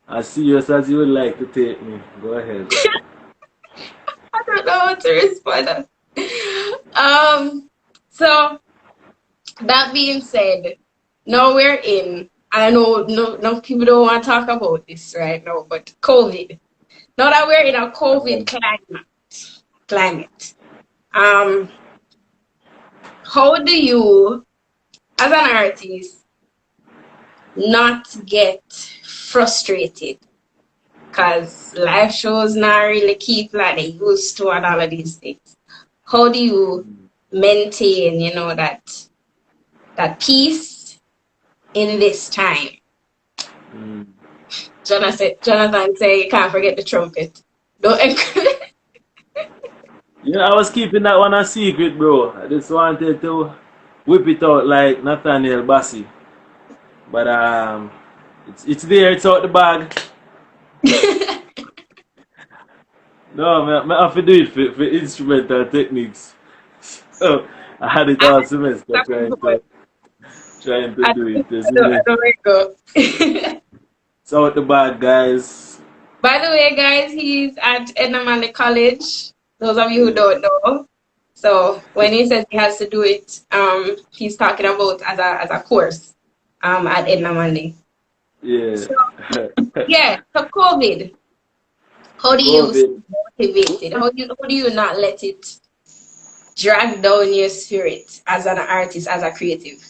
As serious as you would like to take me. Go ahead. I don't know how to respond. So that being said, now we're in. I know no people don't want to talk about this right now, but COVID. Now that we're in a COVID climate, how do you, as an artist, not get frustrated? Because live shows not really keep like they used to and all of these things. How do you maintain, that peace in this time? Jonathan say you can't forget the trumpet. Don't I was keeping that one a secret, bro. I just wanted to whip it out like 𝗟𝗶𝗴𝗵𝗺. But it's there, it's out the bag. No, man, I have to do it for instrumental techniques. So I had it all semester trying to do it. It's out the bag, guys. By the way, guys, he's at 𝗟𝗶𝗃𝗲 College. Those of you who don't know. So when he says he has to do it, he's talking about as a course at 𝗟𝗏𝗃. Yeah. So, so COVID. How do you stay motivated? How do you not let it drag down your spirit as an artist, as a creative?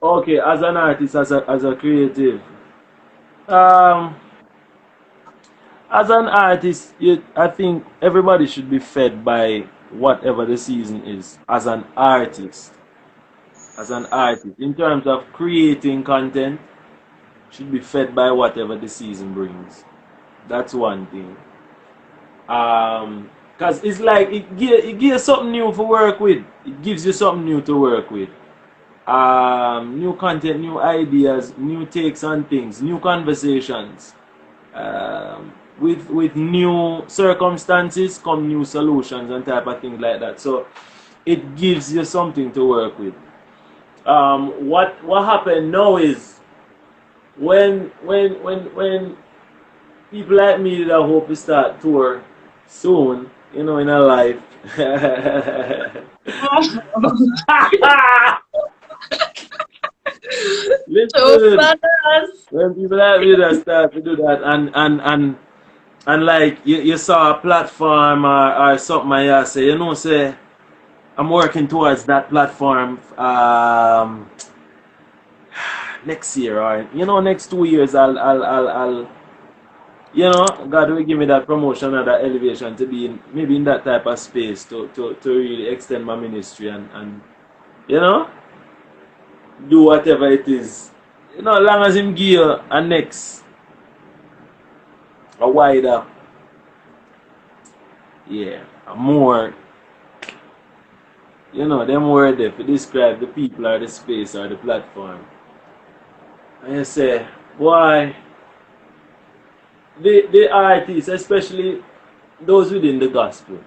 Okay, as an artist, as a creative. As an artist, I think everybody should be fed by whatever the season is. As an artist, in terms of creating content, should be fed by whatever the season brings. That's one thing. Because it's like it gives something new to work with. It gives you something new to work with. New content, new ideas, new takes on things, new conversations. With new circumstances come new solutions and type of things like that. So it gives you something to work with. What happened now is when people like me that hope to start tour soon, in a life. Listen, when people like me that start to do that and like you saw a platform or something and you say, say I'm working towards that platform next year or next 2 years I'll God will give me that promotion or that elevation to be maybe in that type of space to really extend my ministry and do whatever it is. As long as him give you a next, a wider, a more, them word there to describe the people or the space or the platform. And you say, why? The artists, especially those within the gospel,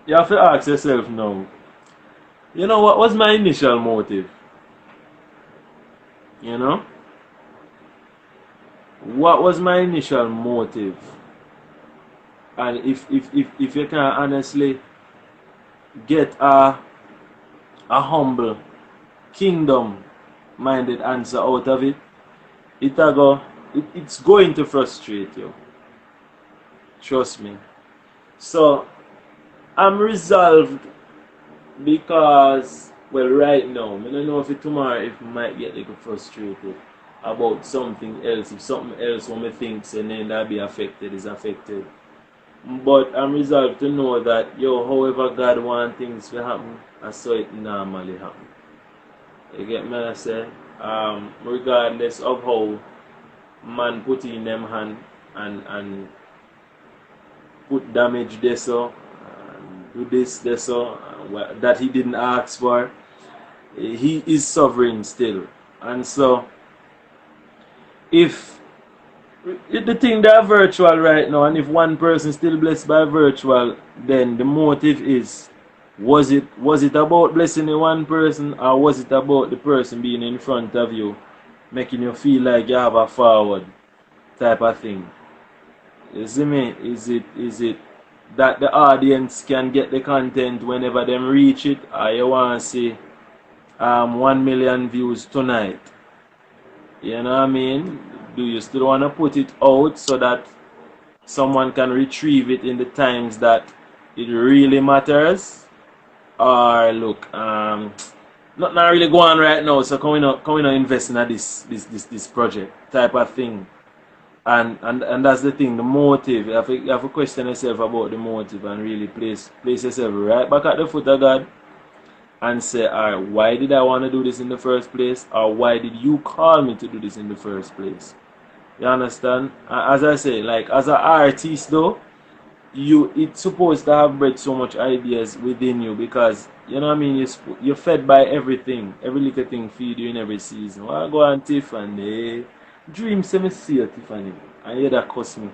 you have to ask yourself now, what was my initial motive? What was my initial motive? And if you can honestly get a humble, kingdom-minded answer out of it, it's going to frustrate you. Trust me. So I'm resolved because, well, right now, I don't know if tomorrow if I might get a little frustrated. about something else. If something else when me thinks and then that be affected is affected. But I'm resolved to know that however God wants things to happen, I saw it normally happen. You get me I say? Regardless of how man put in them hand and put damage there so do this there so that he didn't ask for, he is sovereign still. And so if the thing that are virtual right now, and if one person still blessed by virtual, then the motive is, was it about blessing the one person, or was it about the person being in front of you, making you feel like you have a forward type of thing? You see me? Is it that the audience can get the content whenever them reach it, or you want to see 1 million views tonight? You know what I mean? Do you still want to put it out so that someone can retrieve it in the times that it really matters? Or look, not really go on right now, so can we not invest in this project type of thing? And that's the thing, the motive. You have to question yourself about the motive and really place yourself right back at the foot of God and say, alright, why did I want to do this in the first place? Or why did you call me to do this in the first place? You understand? As I say, like as an artist though, it's supposed to have bred so much ideas within you, because you know what I mean, you're fed by everything. Every little thing feed you in every season. Well, I go on Tiffany. Dream say me see you, Tiffany. And hear that cuss me.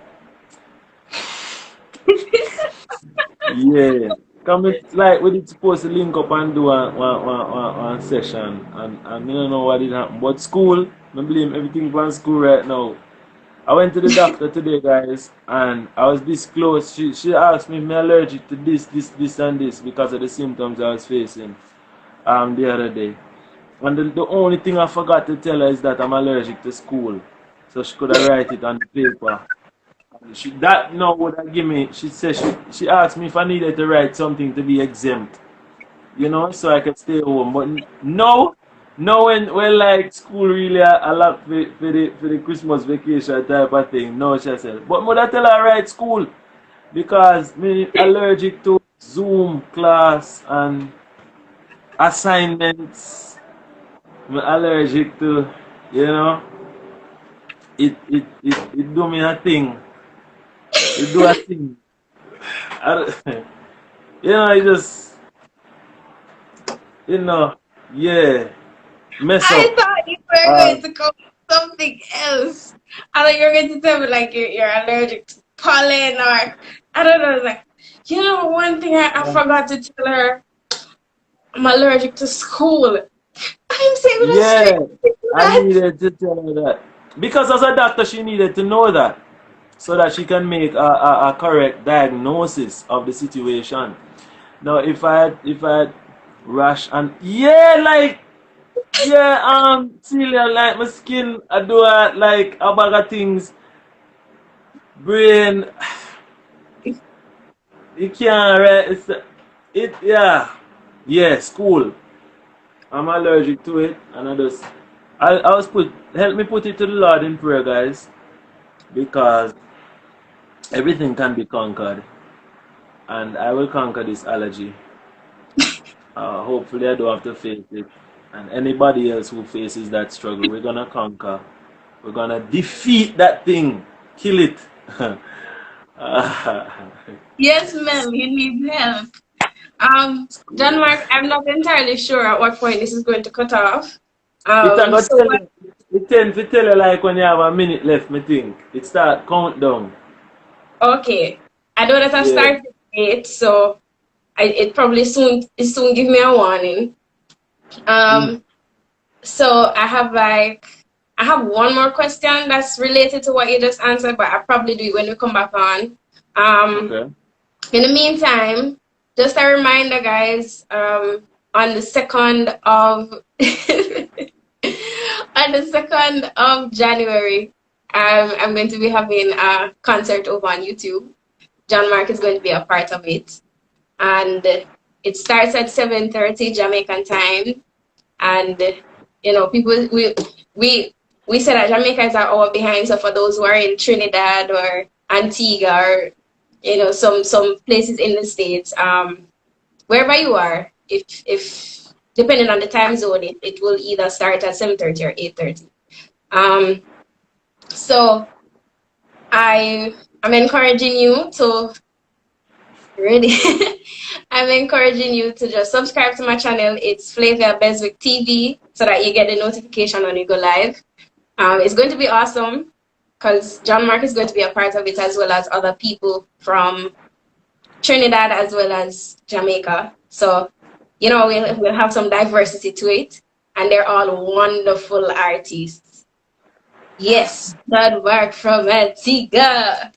Yeah. Come it's like we supposed to link up and do one session, and I don't know what did happen. But school, I blame everything from school right now. I went to the doctor today, guys, and I was this close. She asked me if I'm allergic to this, and this because of the symptoms I was facing the other day. And the only thing I forgot to tell her is that I'm allergic to school. So she could have write it on the paper. That now would have give me, she said she asked me if I needed to write something to be exempt. You know, so I could stay home. But no, when like school really a lot for the Christmas vacation type of thing. No, she said. But mother tell her write school because me allergic to Zoom class and assignments. I'm allergic to, you know, it do me a thing. It do a thing. You know, it just, you know, yeah, mess up. I thought you were going to come with something else. I thought you were going to tell me like you're allergic to pollen, or I don't know, like, you know, one thing I forgot to tell her, I'm allergic to school. I'm saying yeah, I needed to tell her that. Because as a doctor, she needed to know that, so that she can make a correct diagnosis of the situation. Now, if I had rash and Celia, like my skin, I do like a bag of things. Brain, you can't school. I'm allergic to it, and help me put it to the Lord in prayer, guys, because everything can be conquered, and I will conquer this allergy. Hopefully I don't have to face it, and anybody else who faces that struggle, we're gonna conquer. We're gonna defeat that thing, kill it. Yes, ma'am, you need help. Johnmark, I'm not entirely sure at what point this is going to cut off. It tends to tell you like when you have a minute left, me think. It start countdown. Okay. I know that I started late, so it probably soon give me a warning. So I have one more question that's related to what you just answered, but I'll probably do it when we come back on. Okay. In the meantime, just a reminder, guys, on the 2nd of January, I'm going to be having a concert over on YouTube. Johnmark is going to be a part of it, and it starts at 7:30 Jamaican time. And you know, people, we we said that Jamaica is an hour behind. So for those who are in Trinidad or Antigua or, you know, some places in the States, wherever you are, if depending on the time zone, it will either start at 7:30 or 8:30. So I'm encouraging you to really I'm encouraging you to just subscribe to my channel. It's 𝗟𝗏𝗴𝗵 TV, so that you get the notification when we go live. It's going to be awesome because Johnmark is going to be a part of it, as well as other people from Trinidad as well as Jamaica. So, you know, we'll have some diversity to it, and they're all wonderful artists. Yes, Johnmark from Antigua.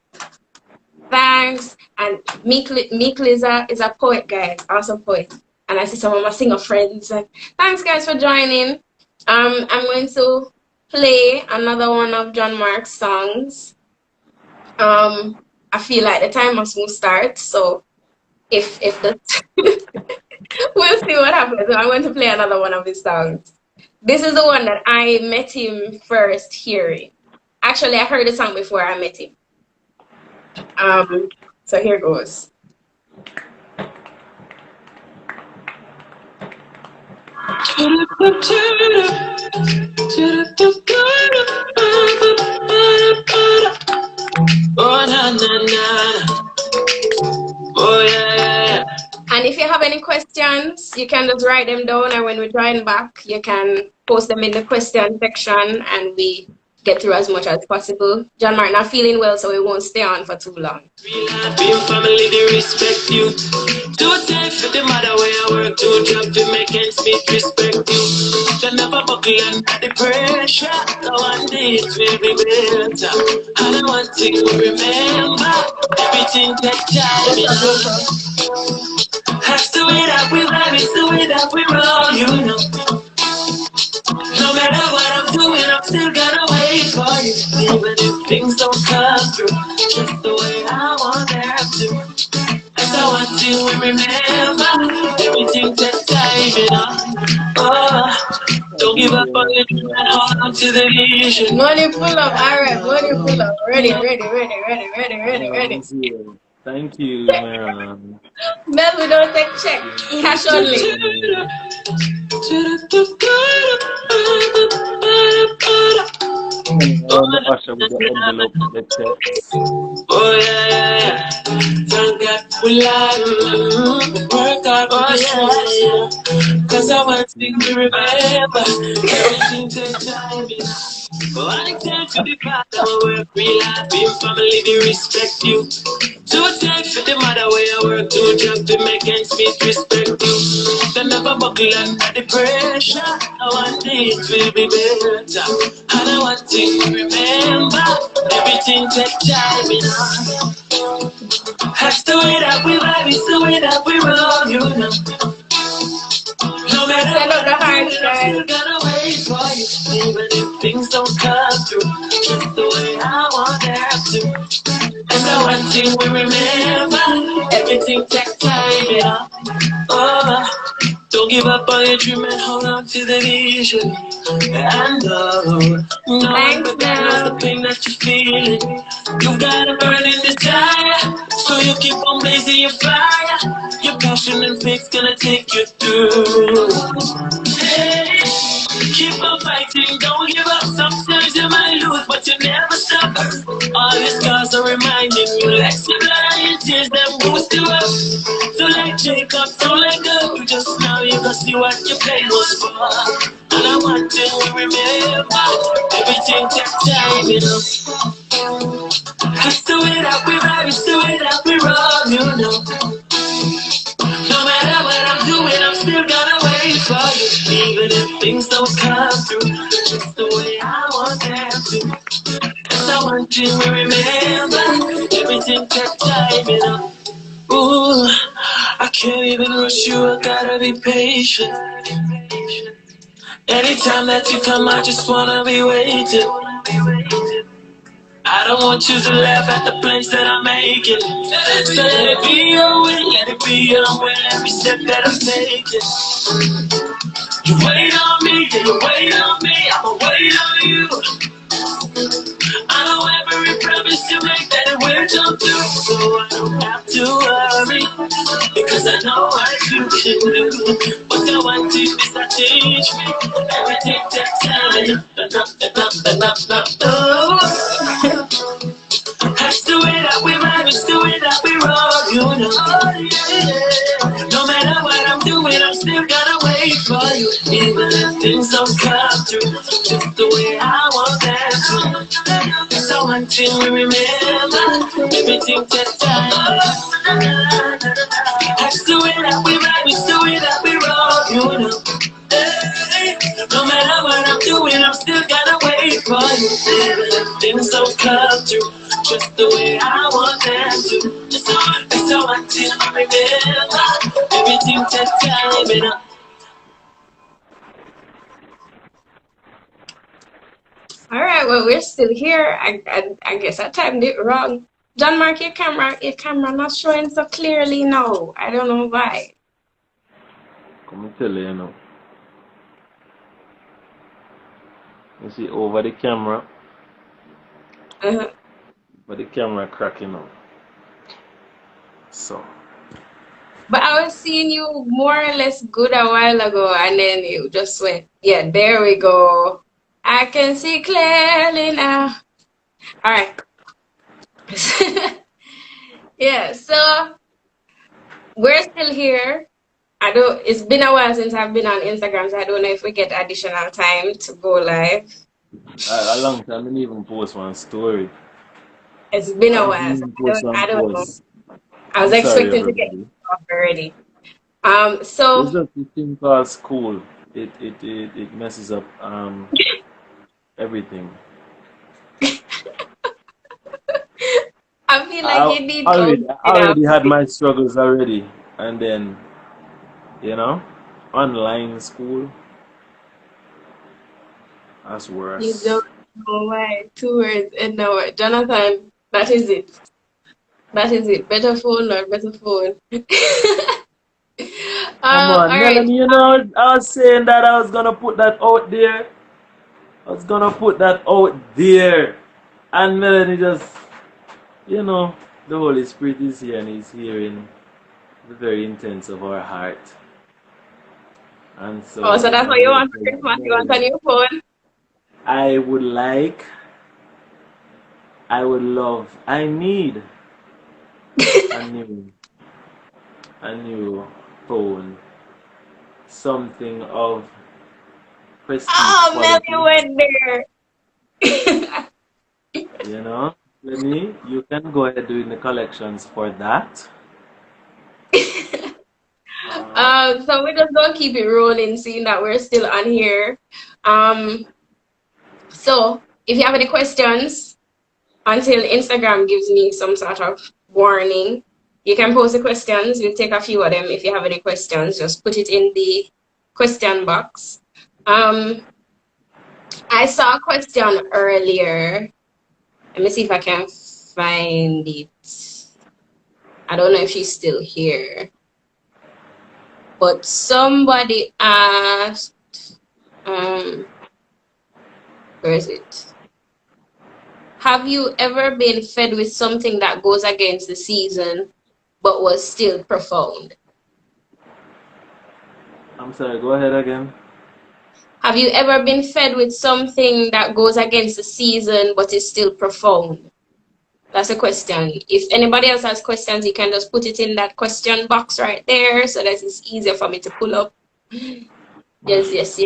Thanks. And 𝗵𝗶𝗴𝗴𝗵 is a poet, guys, awesome poet. And I see some of my singer friends. And thanks, guys, for joining. I'm going to play another one of Johnmark's songs. I feel like the time must start, so if the we'll see what happens. So I'm going to play another one of his songs. This is the one that I met him first hearing. Actually, I heard the song before I met him. So here goes. Oh, na, na, na. Oh, yeah. And if you have any questions, you can just write them down, and when we join back, you can post them in the question section, and we get through as much as possible. Johnmark not feeling well, so we won't stay on for too long. Being family, they respect you. Do take for the mother where I work, do job to make ends meet, respect you. They never buckle under the pressure. No one day it will be better. I don't want to remember everything take time, you know. Has to wait up, we vibe, it's the way that we roll, you know. No matter what I'm doing, I'm still gonna wait for you. Even if things don't come through, just the way I want them to. As I want to remember, everything takes time, you know. Oh, don't give up on your dream and hold on to the vision. Money pull up, alright, money pull up. Ready. Thank you, man. Mel, we don't take check. Cash only. Oh yeah. Thank God we work hard, oh yeah. Cause I want things to remember. Everything takes time. Oh, I take to the part of my work, real life, being family, they respect you. Do take for the mother where I work, do job to make ends meet, respect you. They never buckle under the pressure. I want it will be better. And I want to remember, everything takes time, you know. Has to wait up, we vibe, it's the way that we roll, you know. No matter what I'm doing, I'm still gonna wait for you. Even if things don't come through, just the way I want them to. And I want to remember, everything takes time, you know. Oh, don't give up on your dream and hold on to the vision. And no one knows the pain that you're feeling. You gotta burn in desire, so you keep on blazing your fire. Your passion and faith's gonna take you through. Hey, keep on fighting, don't give up. Sometimes you might lose, but you never stop. All these scars are reminding you, like your blood and your tears, them boost you up. So like Jacob, don't let go. Just now you can see what your pain was for. And I want to remember, everything takes time, you know. It's the way that we vibe, it's the way that we roll, you know. No matter what I'm doing, I'm still gonna wait for you. Even if things don't come through, just the way I want them to. Cause I want you to remember, everything takes time, you know. Ooh, I can't even rush you, I gotta be patient. Anytime that you come, I just wanna be waiting. I don't want you to laugh at the plans that I'm making. So let it be your way, let it be your way, every step that I'm taking. You wait on me, yeah, you wait on me, I'ma wait on you. I know every promise you make that it will come through, so I don't have to worry, because I know what you can do. What I want to is to teach me, everything takes time, That's the way that we vibe, it's the way that we roll, you know. No matter what I'm doing, I'm still gonna wait for you. Even if things don't come through, just the way I want them to. So until we remember, everything takes time. That's the way that we vibe, it's the way that we roll, you know. No matter what I'm doing, I'm still gonna wait for you. Even if things don't come through, just the way I want them to. So until I remember, everything takes time, you know. All right, well, we're still here. I guess I timed it wrong. Johnmark, your camera not showing so clearly now. I don't know why. Come and tell you now. You see over the camera. But the camera cracking up. So. But I was seeing you more or less good a while ago, and then you just went, yeah, there we go. I can see clearly now. All right. Yeah, so we're still here. It's been a while since I've been on Instagram, so I don't know if we get additional time to go live. A long time, I didn't even post one story. It's been a while. So I don't know. I was expecting to get it off already. So it's just the thing called school. It messes up everything. I feel like you need I already had my struggles already, and then online school. That's worse. You don't know why. 2 words and no, Jonathan. That is it. That is it. Better phone or better phone. Come on, Melanie, right. I was saying that I was gonna put that out there. And Melanie just, the Holy Spirit is here and He's hearing the very intents of our heart. And so. Oh, so that's what you want for Christmas? You want a new phone? I need a new phone. Something of prestige. Oh, Melanie went there. Lenny, you can go ahead doing the collections for that. So we just don't keep it rolling, seeing that we're still on here. So if you have any questions, until Instagram gives me some sort of warning, you can post the questions. We'll take a few of them. If you have any questions, just put it in the question box. I saw a question earlier. Let me see if I can find it. I don't know if she's still here. But somebody asked, where is it? Have you ever been fed with something that goes against the season, but was still profound? I'm sorry, go ahead again. Have you ever been fed with something that goes against the season, but is still profound? That's a question. If anybody else has questions, you can just put it in that question box right there, so that it's easier for me to pull up. Yes.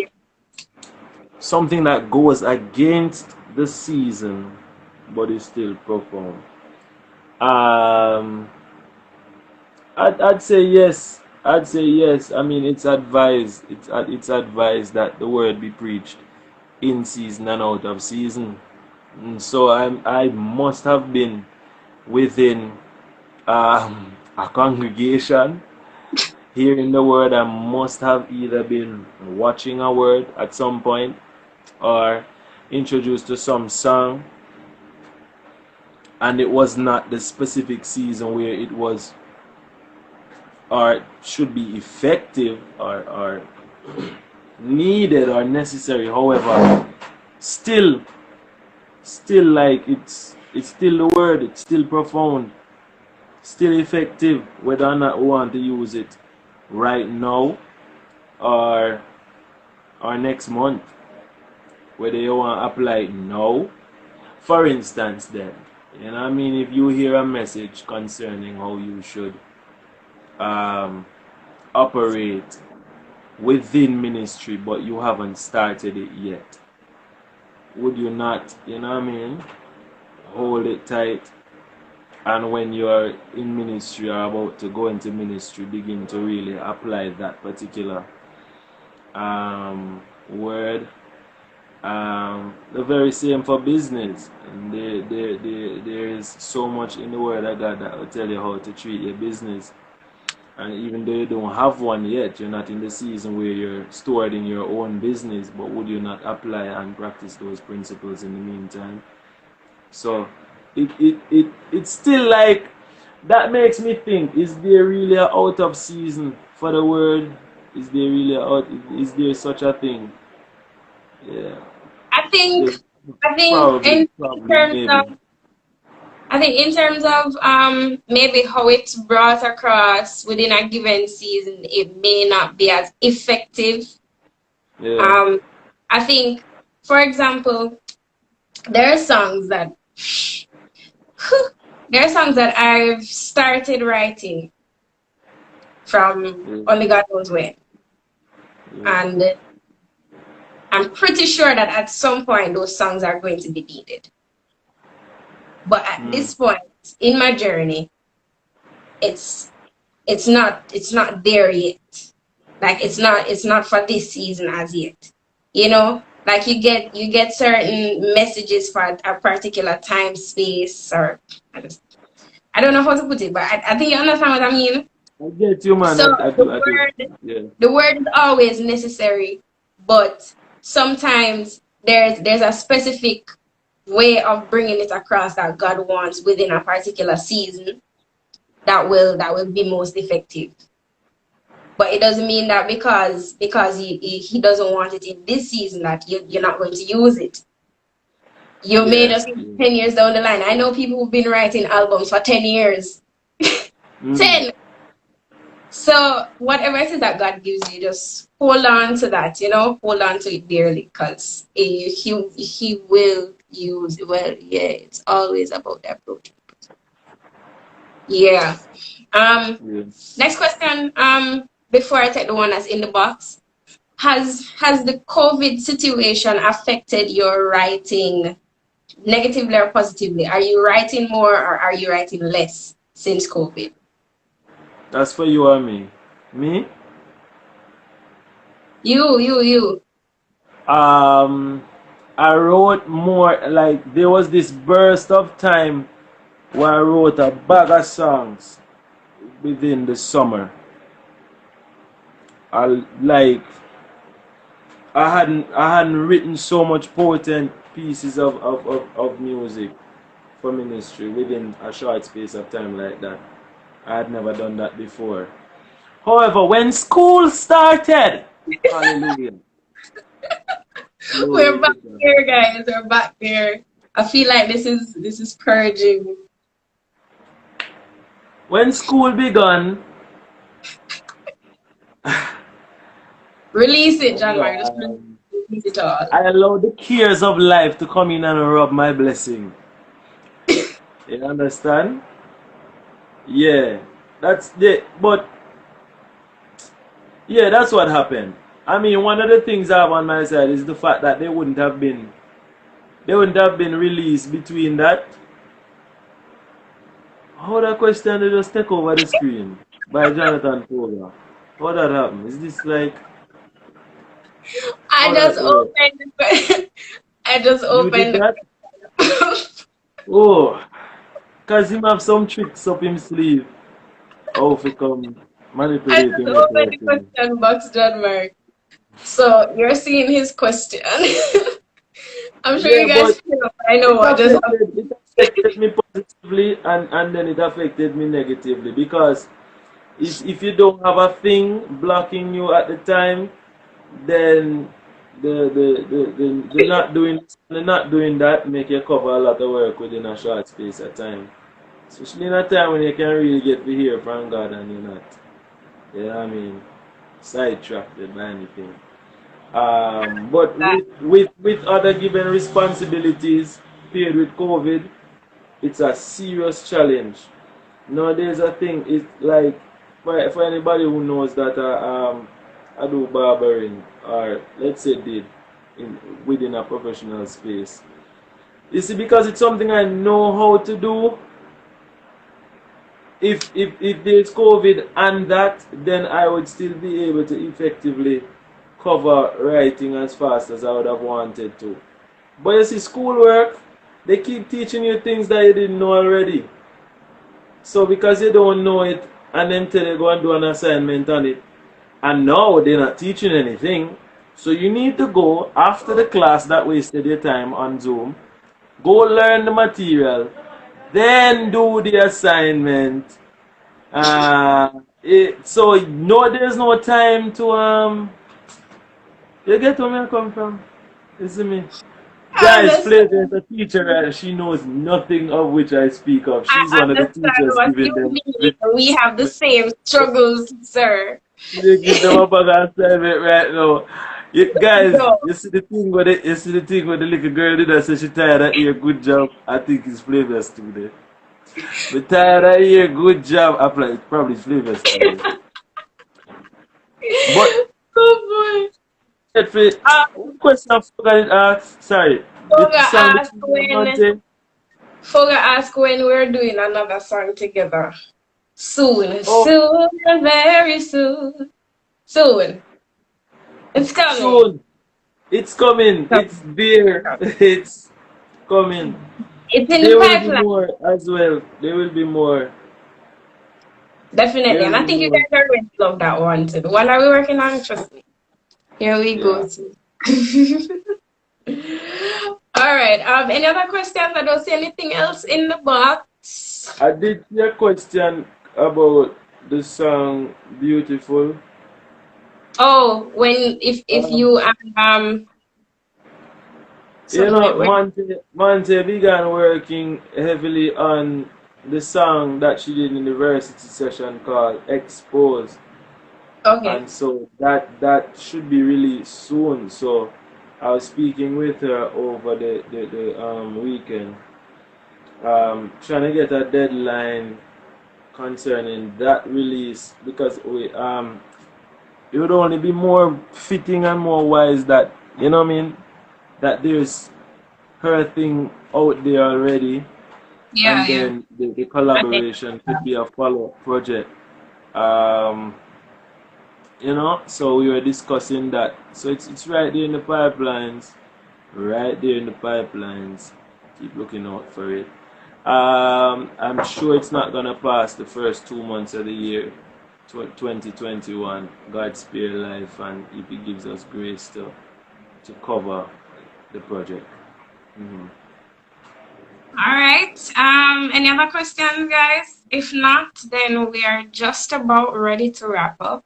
Something that goes against the season, but is still profound. I'd say yes. I mean, it's advised. It's advised that the word be preached in season and out of season. So I must have been within a congregation hearing the word. I must have either been watching a word at some point or introduced to some song, and it was not the specific season where it was or should be effective or needed or necessary. However, still like it's still the word, it's still profound, still effective, whether or not we want to use it right now or next month, whether you want to apply it now. For instance, then, you know what I mean, if you hear a message concerning how you should operate within ministry, but you haven't started it yet, would you not, you know what I mean, hold it tight, and when you're in ministry or about to go into ministry, begin to really apply that particular word. The very same for business. And there is so much in the word of God that will tell you how to treat your business. And even though you don't have one yet, you're not in the season where you're stored in your own business, but would you not apply and practice those principles in the meantime? So it's still like, that makes me think, is there really an out of season for the word? Is there really is there such a thing? Yeah. I think in terms of maybe how it's brought across within a given season, it may not be as effective. Yeah. I think, for example, there are songs that I've started writing from only God knows when. And I'm pretty sure that at some point those songs are going to be needed. But at this point in my journey, it's not there yet. Like it's not for this season as yet. You know, like you get certain messages for a particular time space, or I don't know how to put it, but I think you understand what I mean. I get you, man. So the word is always necessary, but sometimes there's a specific way of bringing it across that God wants within a particular season that will be most effective. But it doesn't mean that because he doesn't want it in this season that you're not going to use it. You may just 10 years down the line. I know people who've been writing albums for 10 years. 10. So whatever it is that God gives you, just hold on to that, you know, hold on to it dearly, because he will use, well, yeah, it's always about the approach. Yeah. Next question, before I take the one that's in the box. Has the COVID situation affected your writing negatively or positively? Are you writing more or are you writing less since COVID? That's for you or me? Me? You. I wrote more, like there was this burst of time where I wrote a bag of songs within the summer. I hadn't written so much potent pieces of music for ministry within a short space of time like that. I had never done that before. However, when school started, hallelujah. We're back here, guys. We're back here. I feel like this is purging. When school began, release it, Johnmark. Just release it all. I allowed the cares of life to come in and rob my blessing. You understand? Yeah, that's what happened. I mean, one of the things I have on my side is the fact that they wouldn't have been released between that. How that question they just take over the screen by Jonathan Koga? How that happen? Is this like? I just opened that? Oh, cause him have some tricks up his sleeve. Oh, if it come manipulating. I just opened the question box, Johnmark. So you're seeing his question. I'm sure you guys feel. I know. It affected me positively and then it affected me negatively, because if you don't have a thing blocking you at the time, then the not doing that make you cover a lot of work within a short space of time. Especially in a time when you can really get to hear from God and you're not, you know what I mean, sidetracked by anything. But with other given responsibilities paired with COVID, it's a serious challenge. Nowadays, I think it's like for anybody who knows that I do barbering, or let's say did within a professional space. You see, because it's something I know how to do. If there's COVID and that, then I would still be able to effectively cover writing as fast as I would have wanted to. But you see, schoolwork, they keep teaching you things that you didn't know already. So because you don't know it, and then tell you go and do an assignment on it, and now they're not teaching anything, so you need to go after the class that wasted your time on Zoom, go learn the material, then do the assignment. So no, there's no time to you get where I come from? You see me? Guys, Flavor is a teacher and she knows nothing of which I speak of. She's one of the teachers giving them. We have the same struggles, sir. You give them up an assignment right now. Guys, you see the thing with the little girl did I say she tired of your good job. I think it's Flavor's today. But tired of your good job. I probably Flavor's today. But oh boy. Question I forgot to ask. Sorry. Foga ask when we're doing another song together. Soon. Oh. Soon, very soon. Soon. It's coming. Soon. It's coming. It's there. It's coming. It's in there the pipeline. There will be more as well. There will be more. Definitely. And I think you guys are going to love that one too. The one that we're working on, trust me. Here we go. All right. Any other questions? I don't see anything else in the box. I did see a question about the song "Beautiful." Oh, if you you know, Monte began working heavily on the song that she did in the varsity session called "Expose." Okay. And so that should be released soon. So I was speaking with her over the weekend, trying to get a deadline concerning that release, because it would only be more fitting and more wise that, you know what I mean, that there's her thing out there already. Yeah. And then the collaboration could be a follow-up project. You know, so we were discussing that. So it's right there in the pipelines. Right there in the pipelines. Keep looking out for it. I'm sure it's not gonna pass the first 2 months of the year, 2021. God spare life, and if He gives us grace to cover the project. All right. Any other questions, guys? If not, then we are just about ready to wrap up.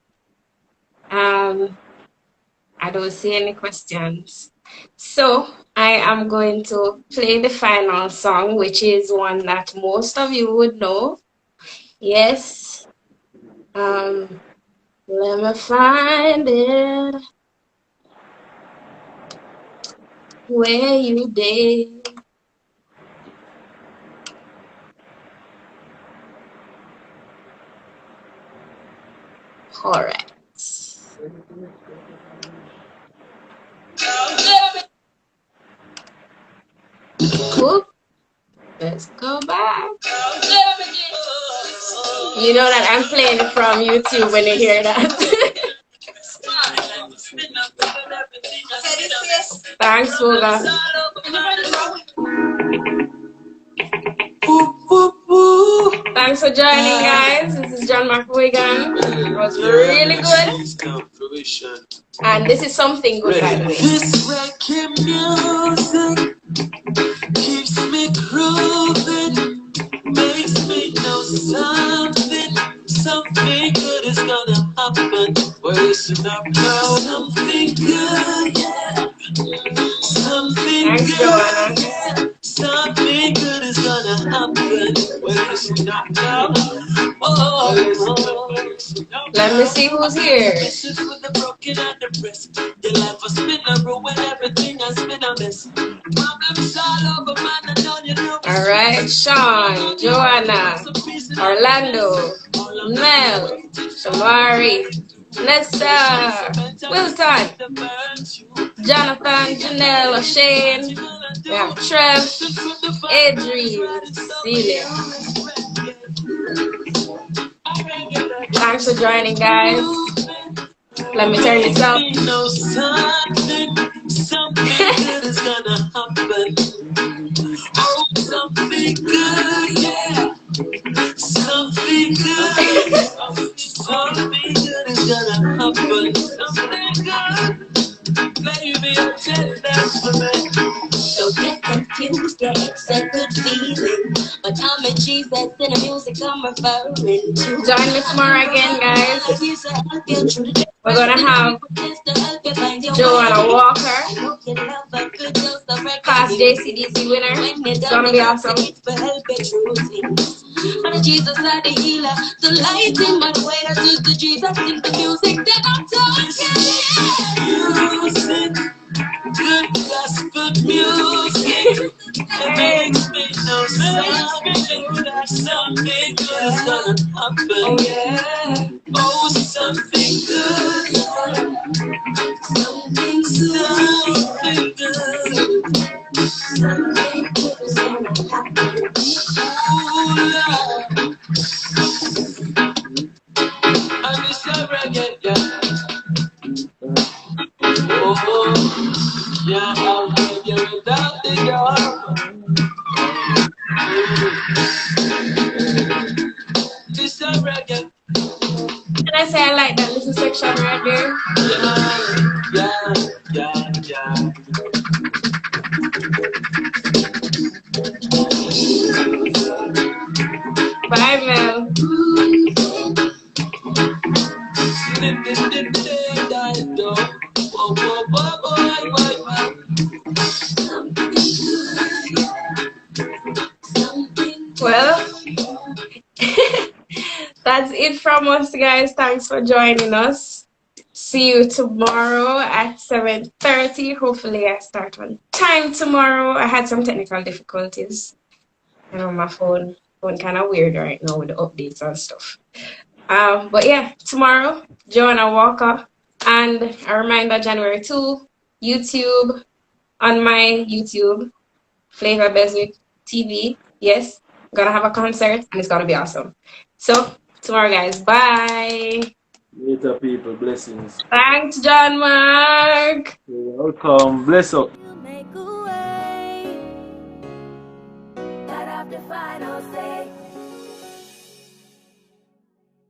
I don't see any questions. So I am going to play the final song, which is one that most of you would know. Yes. Let me find it. Where you did. All right. Cool. Let's go back. You know that I'm playing it from YouTube when you hear that. Thanks, Foga. Thanks for joining, guys. This is Johnmark Wiggan. It was really good. And this is something good, by the way. This reggae music keeps me grooving, makes me know something good is gonna happen. Well, listen up now, something something good is gonna happen. Well, listen up now. Oh, Let me see who's here. Message with the broken and depressed. Your life has been a ruin, everything has been a mess. Problems all over, man, and all you know. Alright, Sean, Joanna, Orlando, Mel, Shamari, Nessa, Wilson, Jonathan, Janelle, Shane, we have Trev, Adrian, Celia. Thanks for joining, guys. Let me turn this up. Something good is gonna happen. Oh, something good, yeah. Something good. Something good is gonna happen. Something good. Baby, I'll tell you that's for me. Don't get confused, yeah, it's a good feeling. But I'm a Jesus and the music I'm referring to. Join me tomorrow again, guys. We're gonna have Joanna Walker, past JCDC winner. It's gonna be awesome. And Jesus are the healer, the light in my way. That is the Jesus in the music that I'm talking. Music, good gospel music. It makes me know something that something good is gonna happen. Oh yeah. Oh, something good. Something good. Something good. Something good is gonna happen. Oh, Lord. And it's a reggae, yeah. Oh, yeah, I'll take you without the door. It's a reggae. Can I say I like that little section right there? Yeah. Bye, Mel. Well, that's it from us, guys. Thanks for joining us. See you tomorrow at 7:30. Hopefully I start on time tomorrow. I had some technical difficulties. I know my phone kind of weird right now with the updates and stuff. But yeah, tomorrow, Joanna Walker. And a reminder, January 2, YouTube, on my YouTube, 𝗶𝘃𝗀𝗴𝗵 TV. Yes, I'm gonna have a concert and it's gonna be awesome. So tomorrow, guys, bye. Later, people. Blessings. Thanks, Johnmark. You're welcome. Bless up. You make a way, but have the final say.